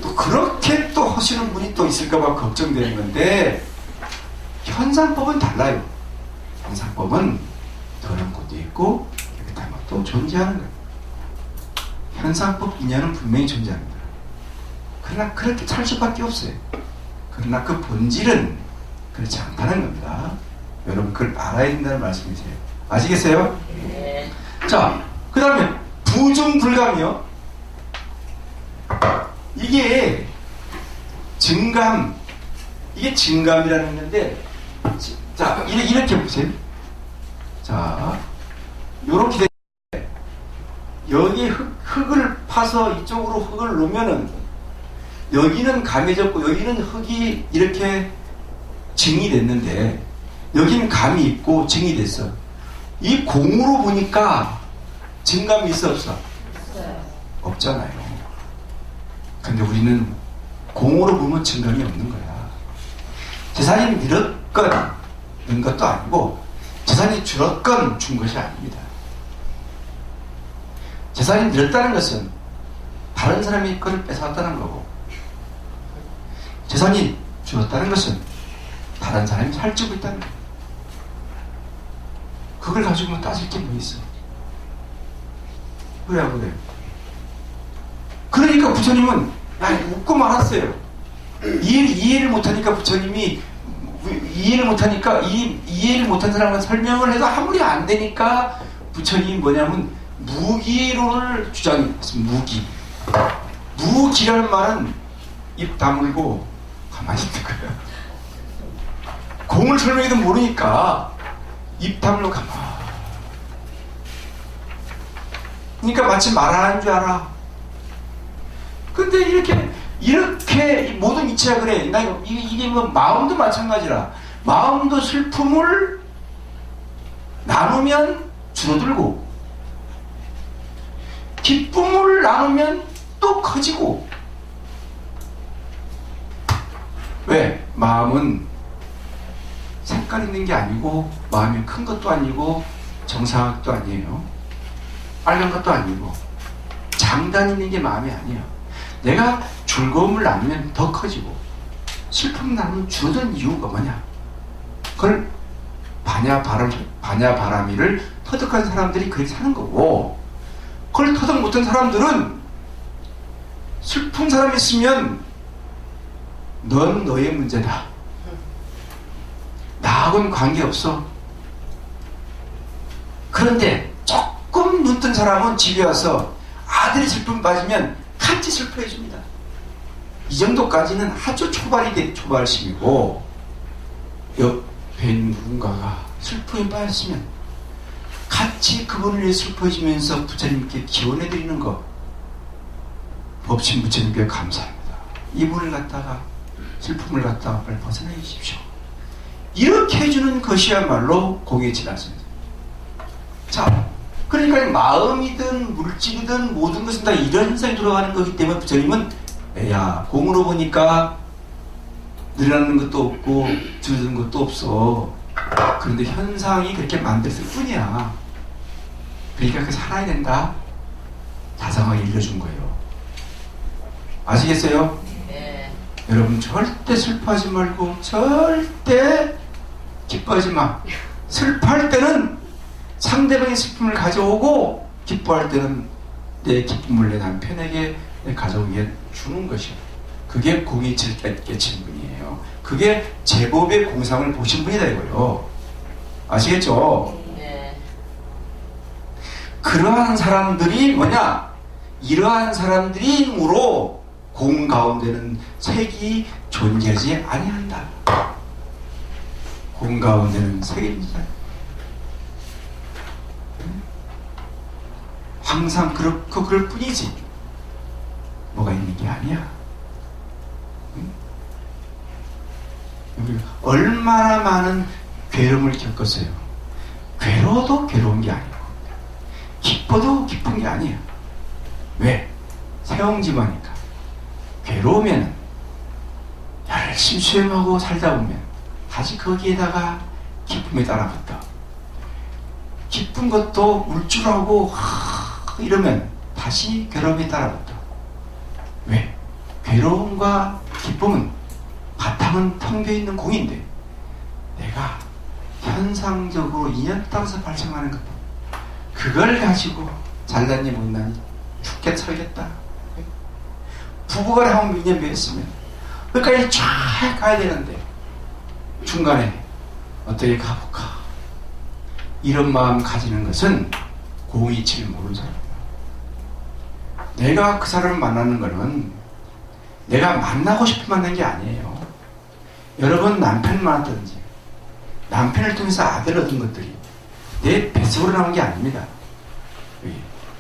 또 그렇게 또 하시는 분이 또 있을까봐 걱정되는 건데 현상법은 달라요. 현상법은 더러운 것도 있고 깨끗한 것도 존재하는 거예요. 현상법 인연은 분명히 존재합니다. 그러나 그렇게 찰 수밖에 없어요. 그러나 그 본질은 그렇지 않다는 겁니다. 여러분 그걸 알아야 된다는 말씀이세요. 아시겠어요? 네. 자, 그 다음에 부중불감이요. 이게 증감, 이게 증감이라는 건데, 자 이렇게 보세요. 자, 요렇게 여기 흙을 파서 이쪽으로 흙을 놓으면은 여기는 감해졌고 여기는 흙이 이렇게 증이 됐는데 여기는 감이 있고 증이 됐어. 이 공으로 보니까 증감이 있어 없어? 없잖아요. 근데 우리는 공으로 보면 증감이 없는 거야. 재산이 늘었건 는 것도 아니고 재산이 줄었건 준 것이 아닙니다. 재산이 늘었다는 것은 다른 사람이 그걸 뺏어왔다는 거고 재산이 줄었다는 것은 다른 사람이 살찌고 있다는 거예요. 그걸 가지고 뭐 따질 게 뭐 있어. 그래야 그래. 그러니까 부처님은 웃고 말았어요. 이해를 못하니까 부처님이 이해를 못한 사람과 설명을 해도 아무리 안 되니까 부처님이 뭐냐면 무기론을 주장했습니다. 무기라는 말은 입 다물고 가만히 있는 거예요. 공을 설명해도 모르니까 입 다물고 가만히. 그러니까 마치 말하는 줄 알아. 근데 이렇게 이 모든 이치가 그래. 나 이게 뭐 마음도 마찬가지라. 마음도 슬픔을 나누면 줄어들고, 기쁨을 나누면 또 커지고. 왜? 마음은 색깔 있는 게 아니고, 마음이 큰 것도 아니고, 정사각도 아니에요. 빨간 것도 아니고, 장단 있는 게 마음이 아니에요. 내가 즐거움을 나누면 더 커지고, 슬픔을 나누면 줄어든 이유가 뭐냐? 그걸 반야바라미를 터득한 사람들이 그렇게 사는 거고, 그걸 터득 못한 사람들은 슬픈 사람이 있으면 넌 너의 문제다. 나하고는 관계없어. 그런데 조금 눈뜬 사람은 집에 와서 아들이 슬픔 빠지면 같이 슬퍼해 줍니다. 이 정도까지는 아주 초발심이고, 옆에 있는 누군가가 슬픔에 빠졌으면 같이 그분을 위해 슬퍼해 주면서 부처님께 기원해 드리는 것, 법신 부처님께 감사합니다. 이분을 갖다가 슬픔을 갖다가 빨리 벗어내 주십시오. 이렇게 해주는 것이야말로 공의 진화입니다. 자, 그러니까 마음이든 물질이든 모든 것은 다 이런 현상이 돌아가는 거기 때문에 부처님은 야, 공으로 보니까 늘어나는 것도 없고 줄어드는 것도 없어. 그런데 현상이 그렇게 만들었을 뿐이야. 그러니까 그 살아야 된다. 자상하게 일러준 거예요. 아시겠어요? 네. 여러분 절대 슬퍼하지 말고 절대 기뻐하지 마. 슬퍼할 때는 상대방의 슬픔을 가져오고, 기뻐할 때는 내 기쁨을 내 남편에게 가져오게 주는 것이에요. 그게 공의치를 깨친 분이에요. 그게 제법의 공상을 보신 분이다 이거예요. 아시겠죠? 네. 그러한 사람들이 뭐냐? 이러한 사람들이므로 공 가운데는 색이 존재하지 아니한다. 공 가운데는 색이 존재한다. 항상 그럴 뿐이지 뭐가 있는 게 아니야. 우리가 얼마나 많은 괴로움을 겪었어요. 괴로워도 괴로운 게 아니고, 기뻐도 기쁜 게 아니야. 왜? 세옹지마니까. 괴로우면 열심히 수행하고 살다 보면 다시 거기에다가 기쁨이 따라붙어. 기쁜 것도 울줄하고 이러면 다시 괴로움이 따라붙어. 왜? 괴로움과 기쁨은 바탕은 텅 비어있는 공인데, 내가 현상적으로 인연 따라서 발생하는 것, 그걸 가지고 잘났니 못났니 죽게 살겠다. 부부가 한번 인연 맺었으면 끝까지 쫙 가야 되는데 중간에 어떻게 가볼까, 이런 마음 가지는 것은 공이치를 모르는 사람이야. 내가 그 사람을 만나는 것은 내가 만나고 싶어 만난 게 아니에요. 여러분 남편을 만났든지 남편을 통해서 아들을 얻은 것들이 내 뱃속으로 나온 게 아닙니다.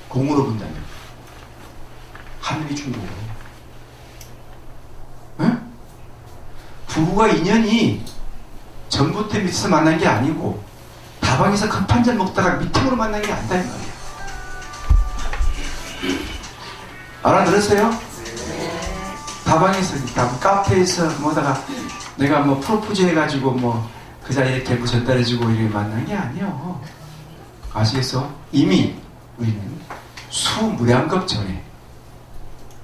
공으로 본다면 하늘이 준 거고. 응? 부부가 인연이 전부터 밑에서 만난 게 아니고 다방에서 컵 한 잔 먹다가 미팅으로 만난 게 아니다 이 말이야. 알아들었어요? 다방에서 카페에서 뭐다가 내가 뭐 프로포즈 해가지고 뭐 그 자리에 이렇게 전달해주고 이렇게 만난 게 아니에요. 아시겠어? 이미 우리는 수무량겁 전에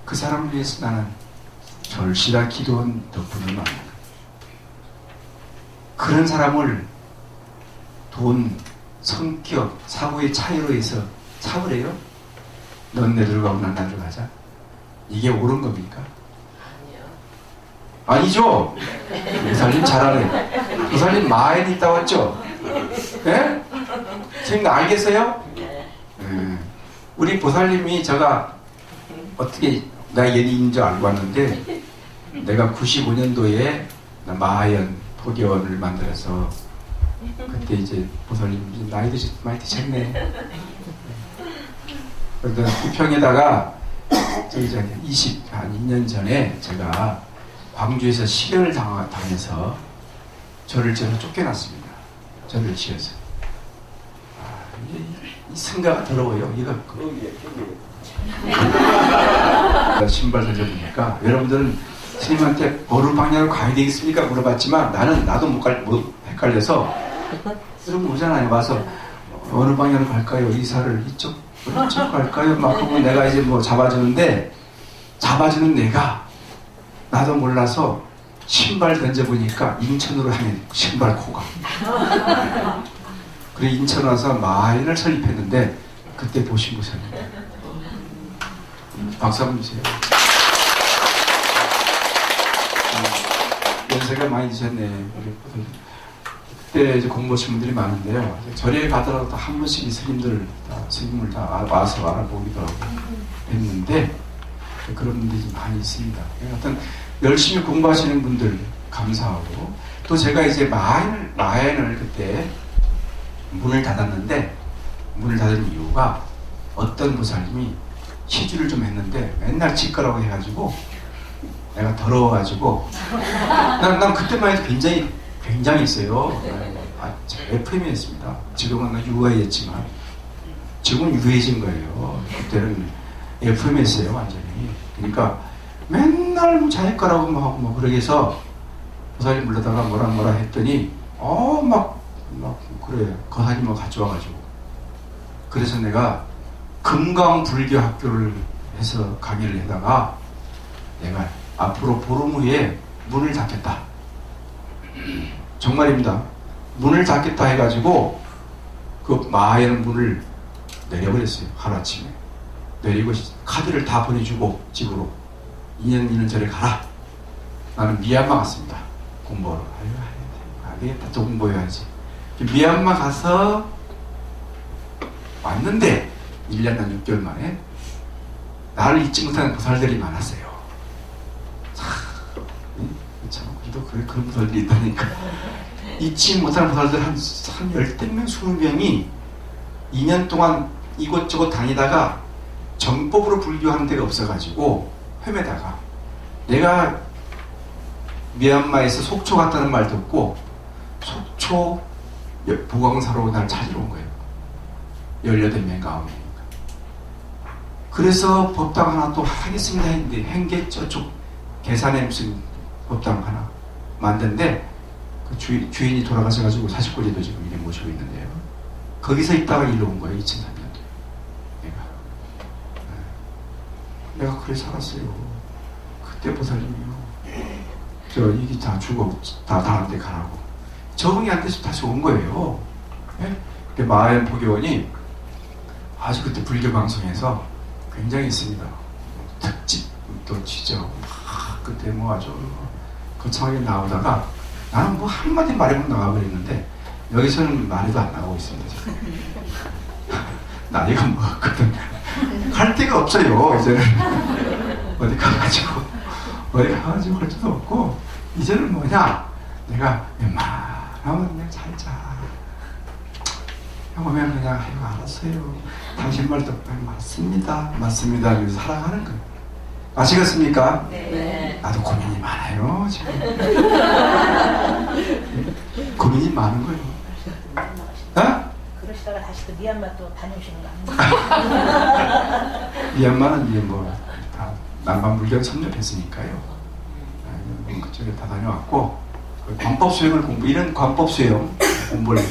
그 사람을 위해서 나는 절실한 기도한 덕분을 만난 거야. 그런 사람을 돈, 성격, 사고의 차이로 해서 차버려요? 넌 내들 가고 난 나들 가자. 이게 옳은 겁니까? 아니죠? 보살님 잘하네. 보살님 마에 있다 왔죠? 예? 지금 알겠어요? 우리 보살님이 제가 어떻게 나 연인인 줄 알고 왔는데, 내가 95년도에 마하연 포교원을 만들어서 그때 이제 보살님 나이도 많이 드셨네. 그래서 부평에다가 한 2년 전에 제가 광주에서 실현을 당해서 저를 쫓겨났습니다. 저를 지어서. 이 생각이 더러워요. 이거 신발 던져보니까 여러분들은 스님한테 어느 방향으로 가야 되겠습니까? 물어봤지만 나도 못 헷갈려서 여러분 오잖아요. 와서 어느 방향으로 갈까요? 이사를 이쪽 갈까요? 막 그러면 내가 이제 뭐 잡아주는 내가 나도 몰라서 신발 던져보니까 인천으로 하면 신발 코가. 그래 인천 와서 마인을 설립했는데 그때 보신 분이세요. 박수 한번 주세요. 연세가 많이 드셨네. 그때 이제 공부하신 분들이 많은데요. 절에 가더라도 한 번씩 이 스님을 다 와서 알아보기도 하고 했는데 그런 분들이 많이 있습니다. 하여튼 열심히 공부하시는 분들 감사하고 또 제가 이제 마엔을 그때 문을 닫았는데 문을 닫은 이유가 어떤 보살님이 시주를 좀 했는데 맨날 짓거라고 해가지고 내가 더러워가지고 난 그때만 해도 굉장히 했어요. FM이었습니다. 지금은 UI였지만 지금은 유해진 거예요. 그때는 FM이었어요 완전히. 그러니까 맨날 자기 거라고 하고 뭐 그러게 해서 보살님 불러다가 뭐라 했더니 막 그래 거사님 뭐 가져와가지고 그래서 내가 금강불교 학교를 해서 강의를 하다가 내가 앞으로 보름 후에 문을 닫겠다. 정말입니다. 문을 닫겠다 해가지고 그 마에는 문을 내려버렸어요. 하루아침에 내리고 카드를 다 보내주고 집으로 2년 전에 가라. 나는 미얀마 갔습니다. 공부하러. 안 되겠다. 또 공부해야지. 미얀마 가서 왔는데 1년 한 6개월 만에 나를 잊지 못하는 보살들이 많았어요. 참, 그런 보살들이 있다니까. 잊지 못하는 보살들 한 10명, 20명이 2년 동안 이곳저곳 다니다가 정법으로 불교하는 데가 없어가지고 헤매다가 내가 미얀마에서 속초 갔다는 말 듣고 속초 보광사로 날 찾으러 온 거예요. 18명, 9명이니까. 그래서 법당 하나 또 하겠습니다 했는데 행계 저쪽 계산에 무슨 법당 하나 만든데 그 주인이 돌아가셔가지고 사십골이도 지금 이래 모시고 있는데요. 거기서 있다가 일로 온 거예요. 2003년도에. 내가 그래 살았어요. 그때 보살님이요. 이게 다 죽어. 다 다른 데 가라고. 적응이 안 돼서 다시 온 거예요. 예? 마엔 포교원이 아주 그때 불교 방송에서 굉장히 있습니다. 특집도 치죠. 그때 뭐 아주 거창하게 나오다가 나는 뭐 한마디 말해보면 나가버렸는데 여기서는 말해도 안 나가고 있습니다. 나이가 먹었거든. 갈 데가 없어요. 이제는 어디 가가지고 할 수도 없고 이제는 뭐냐 내가 웬만하면 그냥 살자. 오면 그냥 알았어요. 당신 말도 맞습니다. 그래서 살아가는 거예요. 아시겠습니까? 네. 나도 고민이 많아요 지금. 고민이 많은 거예요. 어? 그러시다가 다시 또 미얀마 또 다녀오시는 거 아니에요? 미얀마는 이제 뭐 다 남방 불교 섭렵했으니까요. 그쪽에 다 다녀왔고 관법 수행을 이런 관법 수행 공부를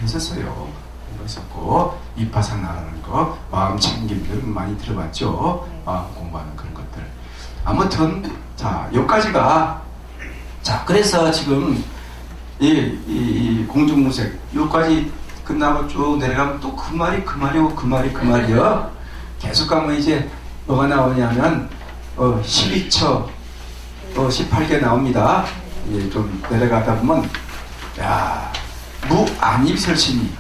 했었어요. 공부했었고 이파상 나라는 거 마음 챙김들 많이 들어봤죠. 마음 공부하는 그런 것들. 아무튼 자 여기까지가 자 그래서 지금 이 공중무색 여기까지 끝나고 쭉 내려가면 또 그 말이요. 계속 가면 이제 뭐가 나오냐면 12처 18개 나옵니다. 예, 좀 내려가다 보면 무안입설심이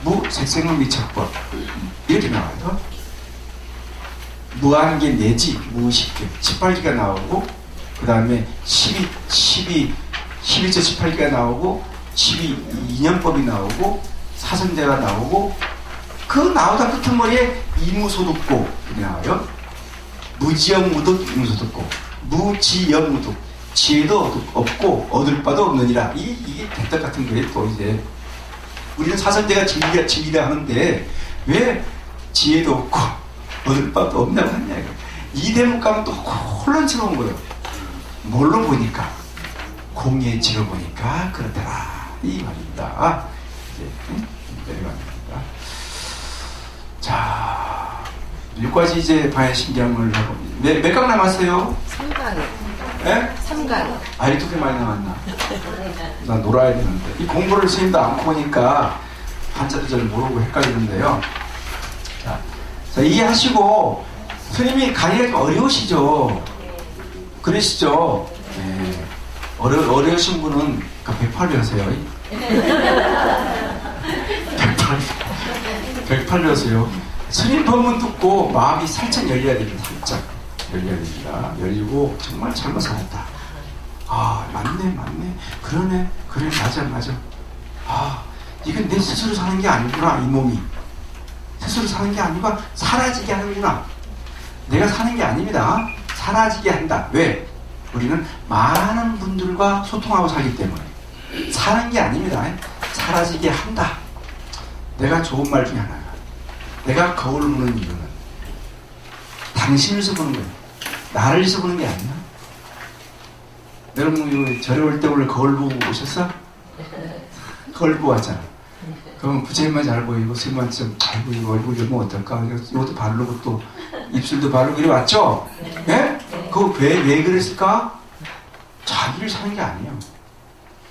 무색생미척법 이렇게 나와요. 무한계 내지 무식계 18개가 나오고 그 다음에 12처 18개가 나오고 12인연법이 나오고 사선제가 나오고 그 나오다 끝머리에 이무소득고 이렇게 나와요. 무지영무득 무소득고 무지영무득 지혜도 없고 얻을 바도 없느니라. 이게 대떡 같은 거예요. 또 이제 우리는 사선제가 진리라 하는데 왜 지혜도 없고 얻을 바도 없냐고 하냐. 이 대목 가면 또 혼란스러운 거예요. 뭘로 보니까 공의 지로 보니까 그렇더라 이 말입니다. 이제 내려갑니다. 자, 여기까지 이제 방해 신경을 하고 몇 강 남았어요? 3강. 예? 3강. 아이 두 개 많이 남았나? 나 놀아야 되는데 이 공부를 스님도 안 보니까 한자도 잘 모르고 헷갈리는데요. 자, 이해하시고 스님이 가기가 좀 어려우시죠? 그러시죠? 네. 어려우신 분은 108로 하세요. 108로 하세요. 스님 법문 듣고 마음이 살짝 열려야 됩니다. 살짝 열려야 됩니다. 열리고 정말 잘못 살았다. 아, 맞네. 그러네. 그래, 맞아. 아, 이건 내 스스로 사는 게 아니구나. 이 몸이 스스로 사는 게 아니고 사라지게 하는구나. 내가 사는 게 아닙니다. 사라지게 한다. 왜? 우리는 많은 분들과 소통하고 살기 때문에 사는 게 아닙니다. 사라지게 한다. 내가 좋은 말 중에 하나가 내가 거울을 보는 이유는 당신을 보는 거예요. 나를 보는 게 아니야. 여러분 절에 올 때 원래 거울 보고 오셨어? 거울 보고 왔잖아. 그럼 부처님만 잘 보이고 스님만 좀 잘 보이고 얼굴 보면 어떨까? 이것도 바르고 또 입술도 바르고 이래 왔죠? 예? 그거 왜 그랬을까? 자기를 사는 게 아니에요.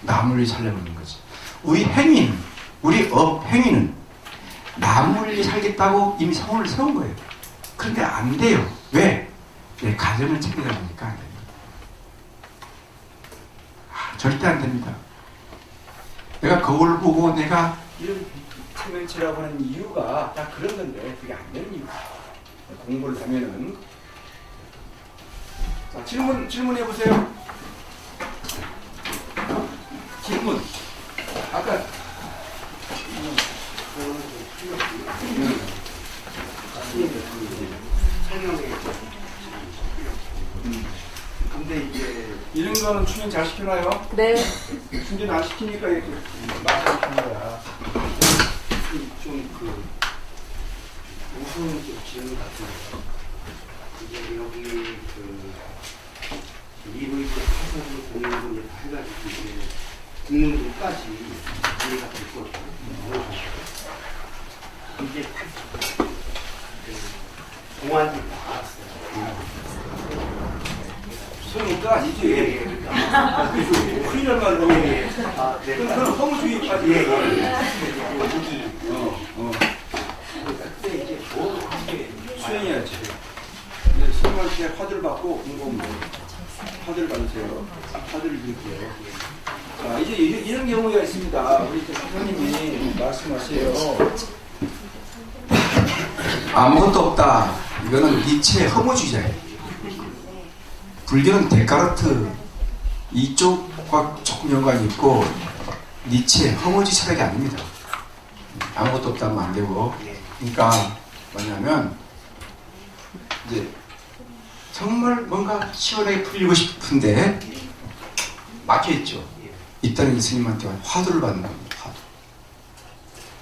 남을 위해 살려고 하는 거지. 우리 행위는 남을 위해 살겠다고 이미 성원을 세운 거예요. 그런데 안 돼요. 왜? 내 가정을 챙기다 보니까 안 됩니다. 절대 안 됩니다. 내가 거울 보고 내가 이런 체면치라고 하는 이유가 다 그런 건데 그게 안 되는 이유야. 공부를 하면은 자, 질문해 보세요. 질문. 아까 근데 이제 이런 거는 충전 잘 시켜놔요? 네. 충전 안 시키니까 이렇게 말씀하는 거야. 좀 무서운 질문 같은데요. 이제 여기 리뷰 있고 사설로 공유를 이제 다 해가지고 이제 듣는 것까지 이해가 될 거고 이제 동안이 다 알았어요. 소용도 아니지. 큰일 말로. 그건 허무주의까지. 여기 그때 이제 수행해야지. 스님한테 화두를 받고 공부하면 돼요. 화두를 받으세요. 화두를 드릴게요. 자, 이제 이런 경우가 있습니다. 우리 선생님이 말씀하세요. 아무것도 없다. 이거는 니체의 허무주의자예요. 불교는 데카르트 이쪽과 조금 연관이 있고 니체 허무주의 철학이 아닙니다. 아무것도 없다면 안 되고, 그러니까 뭐냐면 이제 정말 뭔가 시원하게 풀리고 싶은데 막혀있죠. 이때는 스님한테 화두를 받는 겁니다.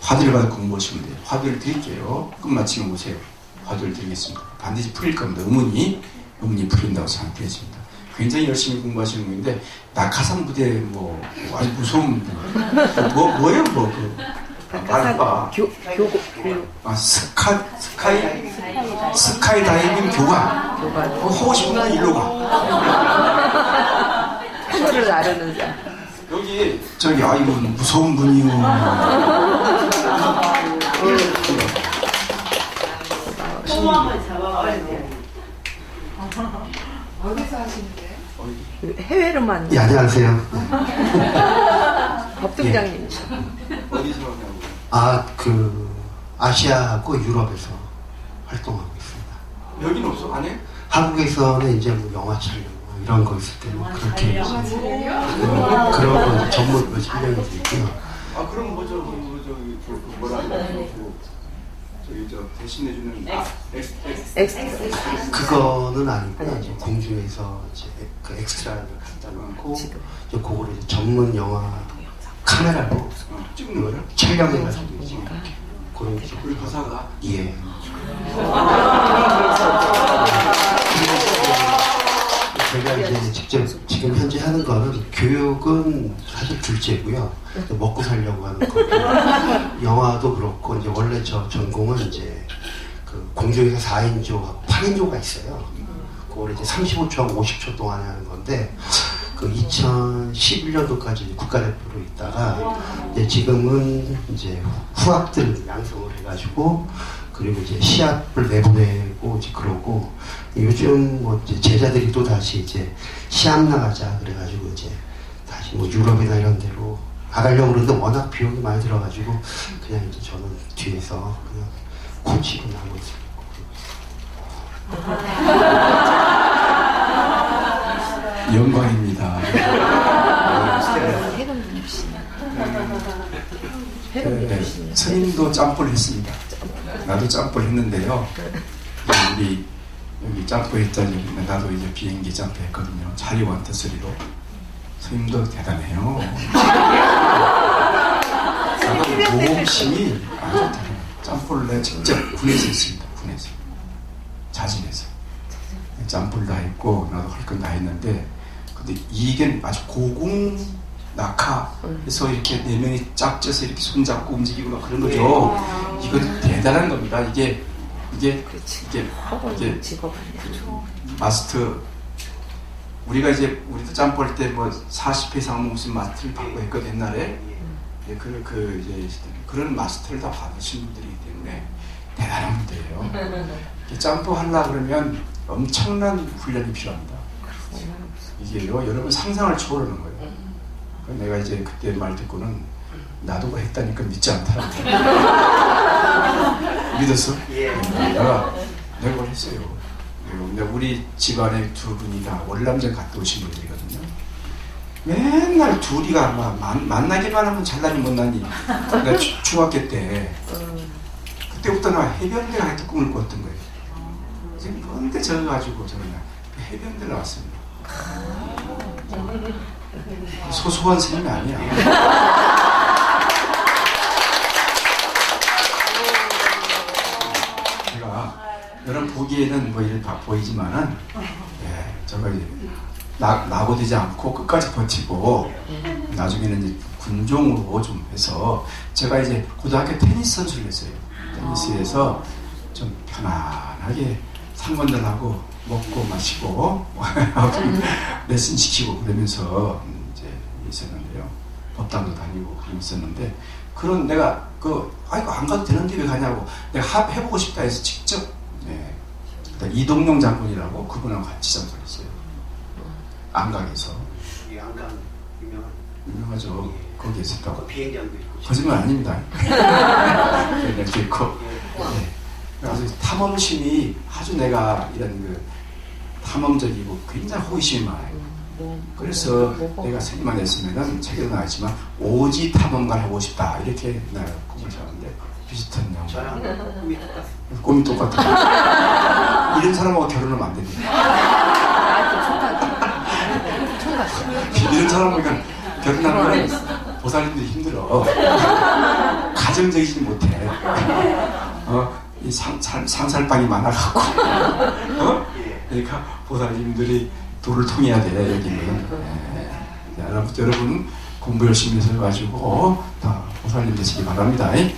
화두를 받아 공부하시면 돼요. 화두를 드릴게요. 끝마치면 오세요. 화두를 드리겠습니다. 반드시 풀릴 겁니다. 의문이 풀린다고 생각되어집니다. 굉장히 열심히 공부하시는 분인데 낙하산 부대 뭐 아주 무서운 뭐예요 알바 스카이 다이빙 교관 하고 싶은 건 일로 가. 하늘을 나르는 자. 여기 저기 아이고 무서운 분이요. 소망을 잡아봐야 돼. 어디서 하시는데요? 해외로만. 예, 안녕하세요. 법등장님. 어디서 하냐고. 아시아하고 유럽에서 활동하고 있습니다. 여기는 없어? 안 해? 한국에서는 이제 뭐 영화 촬영 뭐 이런 거 있을 때는 그렇게 그런 거 전문으로 촬영이 되고요. 그럼 뭐라 그래? 저기 저 대신해주는 그거는 아니고요. 이제 공중에서 이제 그 엑스트라를 갖다 놓고 이제 그거를 이제 전문 영화 카메라로 찍는 거를 촬영해가지고 이제 이렇게 그런 게 우리 가사가 예. 제가 이제 직접 지금 현재 하는 거는 교육은 사실 둘째고요. 먹고 살려고 하는 거고 영화도 그렇고 이제 원래 저 전공은 이제 그 공중에서 4인조하고 8인조가 있어요. 그걸 이제 35초하고 50초 동안에 하는 건데 그 2011년도까지 국가대표로 있다가 이제 지금은 이제 후학들 양성을 해가지고 그리고 이제 시합을 내보내고 이제 그러고 요즘 뭐 이제 제자들이 또 다시 이제 시합 나가자 그래가지고 이제 다시 뭐 유럽이나 이런 데로 나가려고 그러는데 워낙 비용이 많이 들어가지고 그냥 이제 저는 뒤에서 그냥 코치로 나오고 있습니다. 영광입니다. 스님도 짬뽕을 했습니다. 나도 짬뽕 했는데요. 우리 여기 짬뽕 했자니 나도 이제 비행기 짬뽕 했거든요. 자리원트 소리로. 스님도 대단해요. 나도 모험심이 아주 대단해요. 짬뽕을 내가 직접 군에서 했습니다. 군에서. 자진해서. 짬뽕을 다 했고 나도 할 건 다 했는데 근데 이게 아주 고공 낙하해서 이렇게 네 명이 짝져서 이렇게 손잡고 움직이고 막 그런 거죠. 이건 대단한 겁니다. 이게 마스터 우리가 이제 우리도 짬뽕 할 때 뭐 40회 이상 무슨 마스터를 받고 했거든 옛날에. 예, 이제 그런 마스터를 다 받으신 분들이기 때문에 대단한 분들이에요. 짬뽕 하려 그러면 엄청난 훈련이 필요합니다. 이게요, 여러분 상상을 초월하는 거예요. 내가 이제 그때 말 듣고는 나도 그거 했다니까 믿지 않더라고. 믿었어? 내가 그걸 했어요. 근데 우리 집안에 두 분이 다 월남전 갔다 오신 분들이거든요. 맨날 둘이가 만나기만 하면 잘나니 못나니. 내가 중학교 때 그때부터 나 해병대 가겠다 꿈을 꿨던 거예요. 지금 먼데 적어가지고 저는 해병대 나왔습니다. 소소한 스님이 아니야. 제가 여러분 보기에는 뭐 이렇게 보이지만은 제가 이제 낙오되지 않고 끝까지 버티고 나중에는 이제 군종으로 좀 해서 제가 이제 고등학교 테니스 선수를 했어요. 테니스에서 좀 편안하게 상관들하고 먹고 마시고 레슨 시키고 그러면서 이제 있었는데요. 법당도 다니고 그러고 있었는데 그런 내가 아이고 안 가도 되는데 왜 가냐고 내가 해보고 싶다 해서 직접 이동용 장군이라고 그분하고 같이 장소를 했어요. 안강에서. 이 안강 유명하죠. 거기에 있었다고. 비행장도 있고. 거짓말 아닙니다. 이렇게 있고. 그래서 탐험심이 아주 내가 이런 탐험적이고 굉장히 호기심이 많아요. 그래서 내가 책만 냈으면은 책에도 나왔지만 오지 탐험가를 하고 싶다 이렇게 내가 꿈을 잡았는데 비슷한 영화. 저랑 꿈이 똑같아요. 꿈이 똑같아요. 이런 사람하고 결혼하면 안 됩니다. 이런 사람하고 결혼하면 보살님들이 힘들어. 가정적이지 못해. 이 상살방이 많아갖고. 그러니까 보살님들이 도를 통해야 돼, 여기는. 여러분 공부 열심히 해서 가지고 다 보살님 되시기 바랍니다. 네.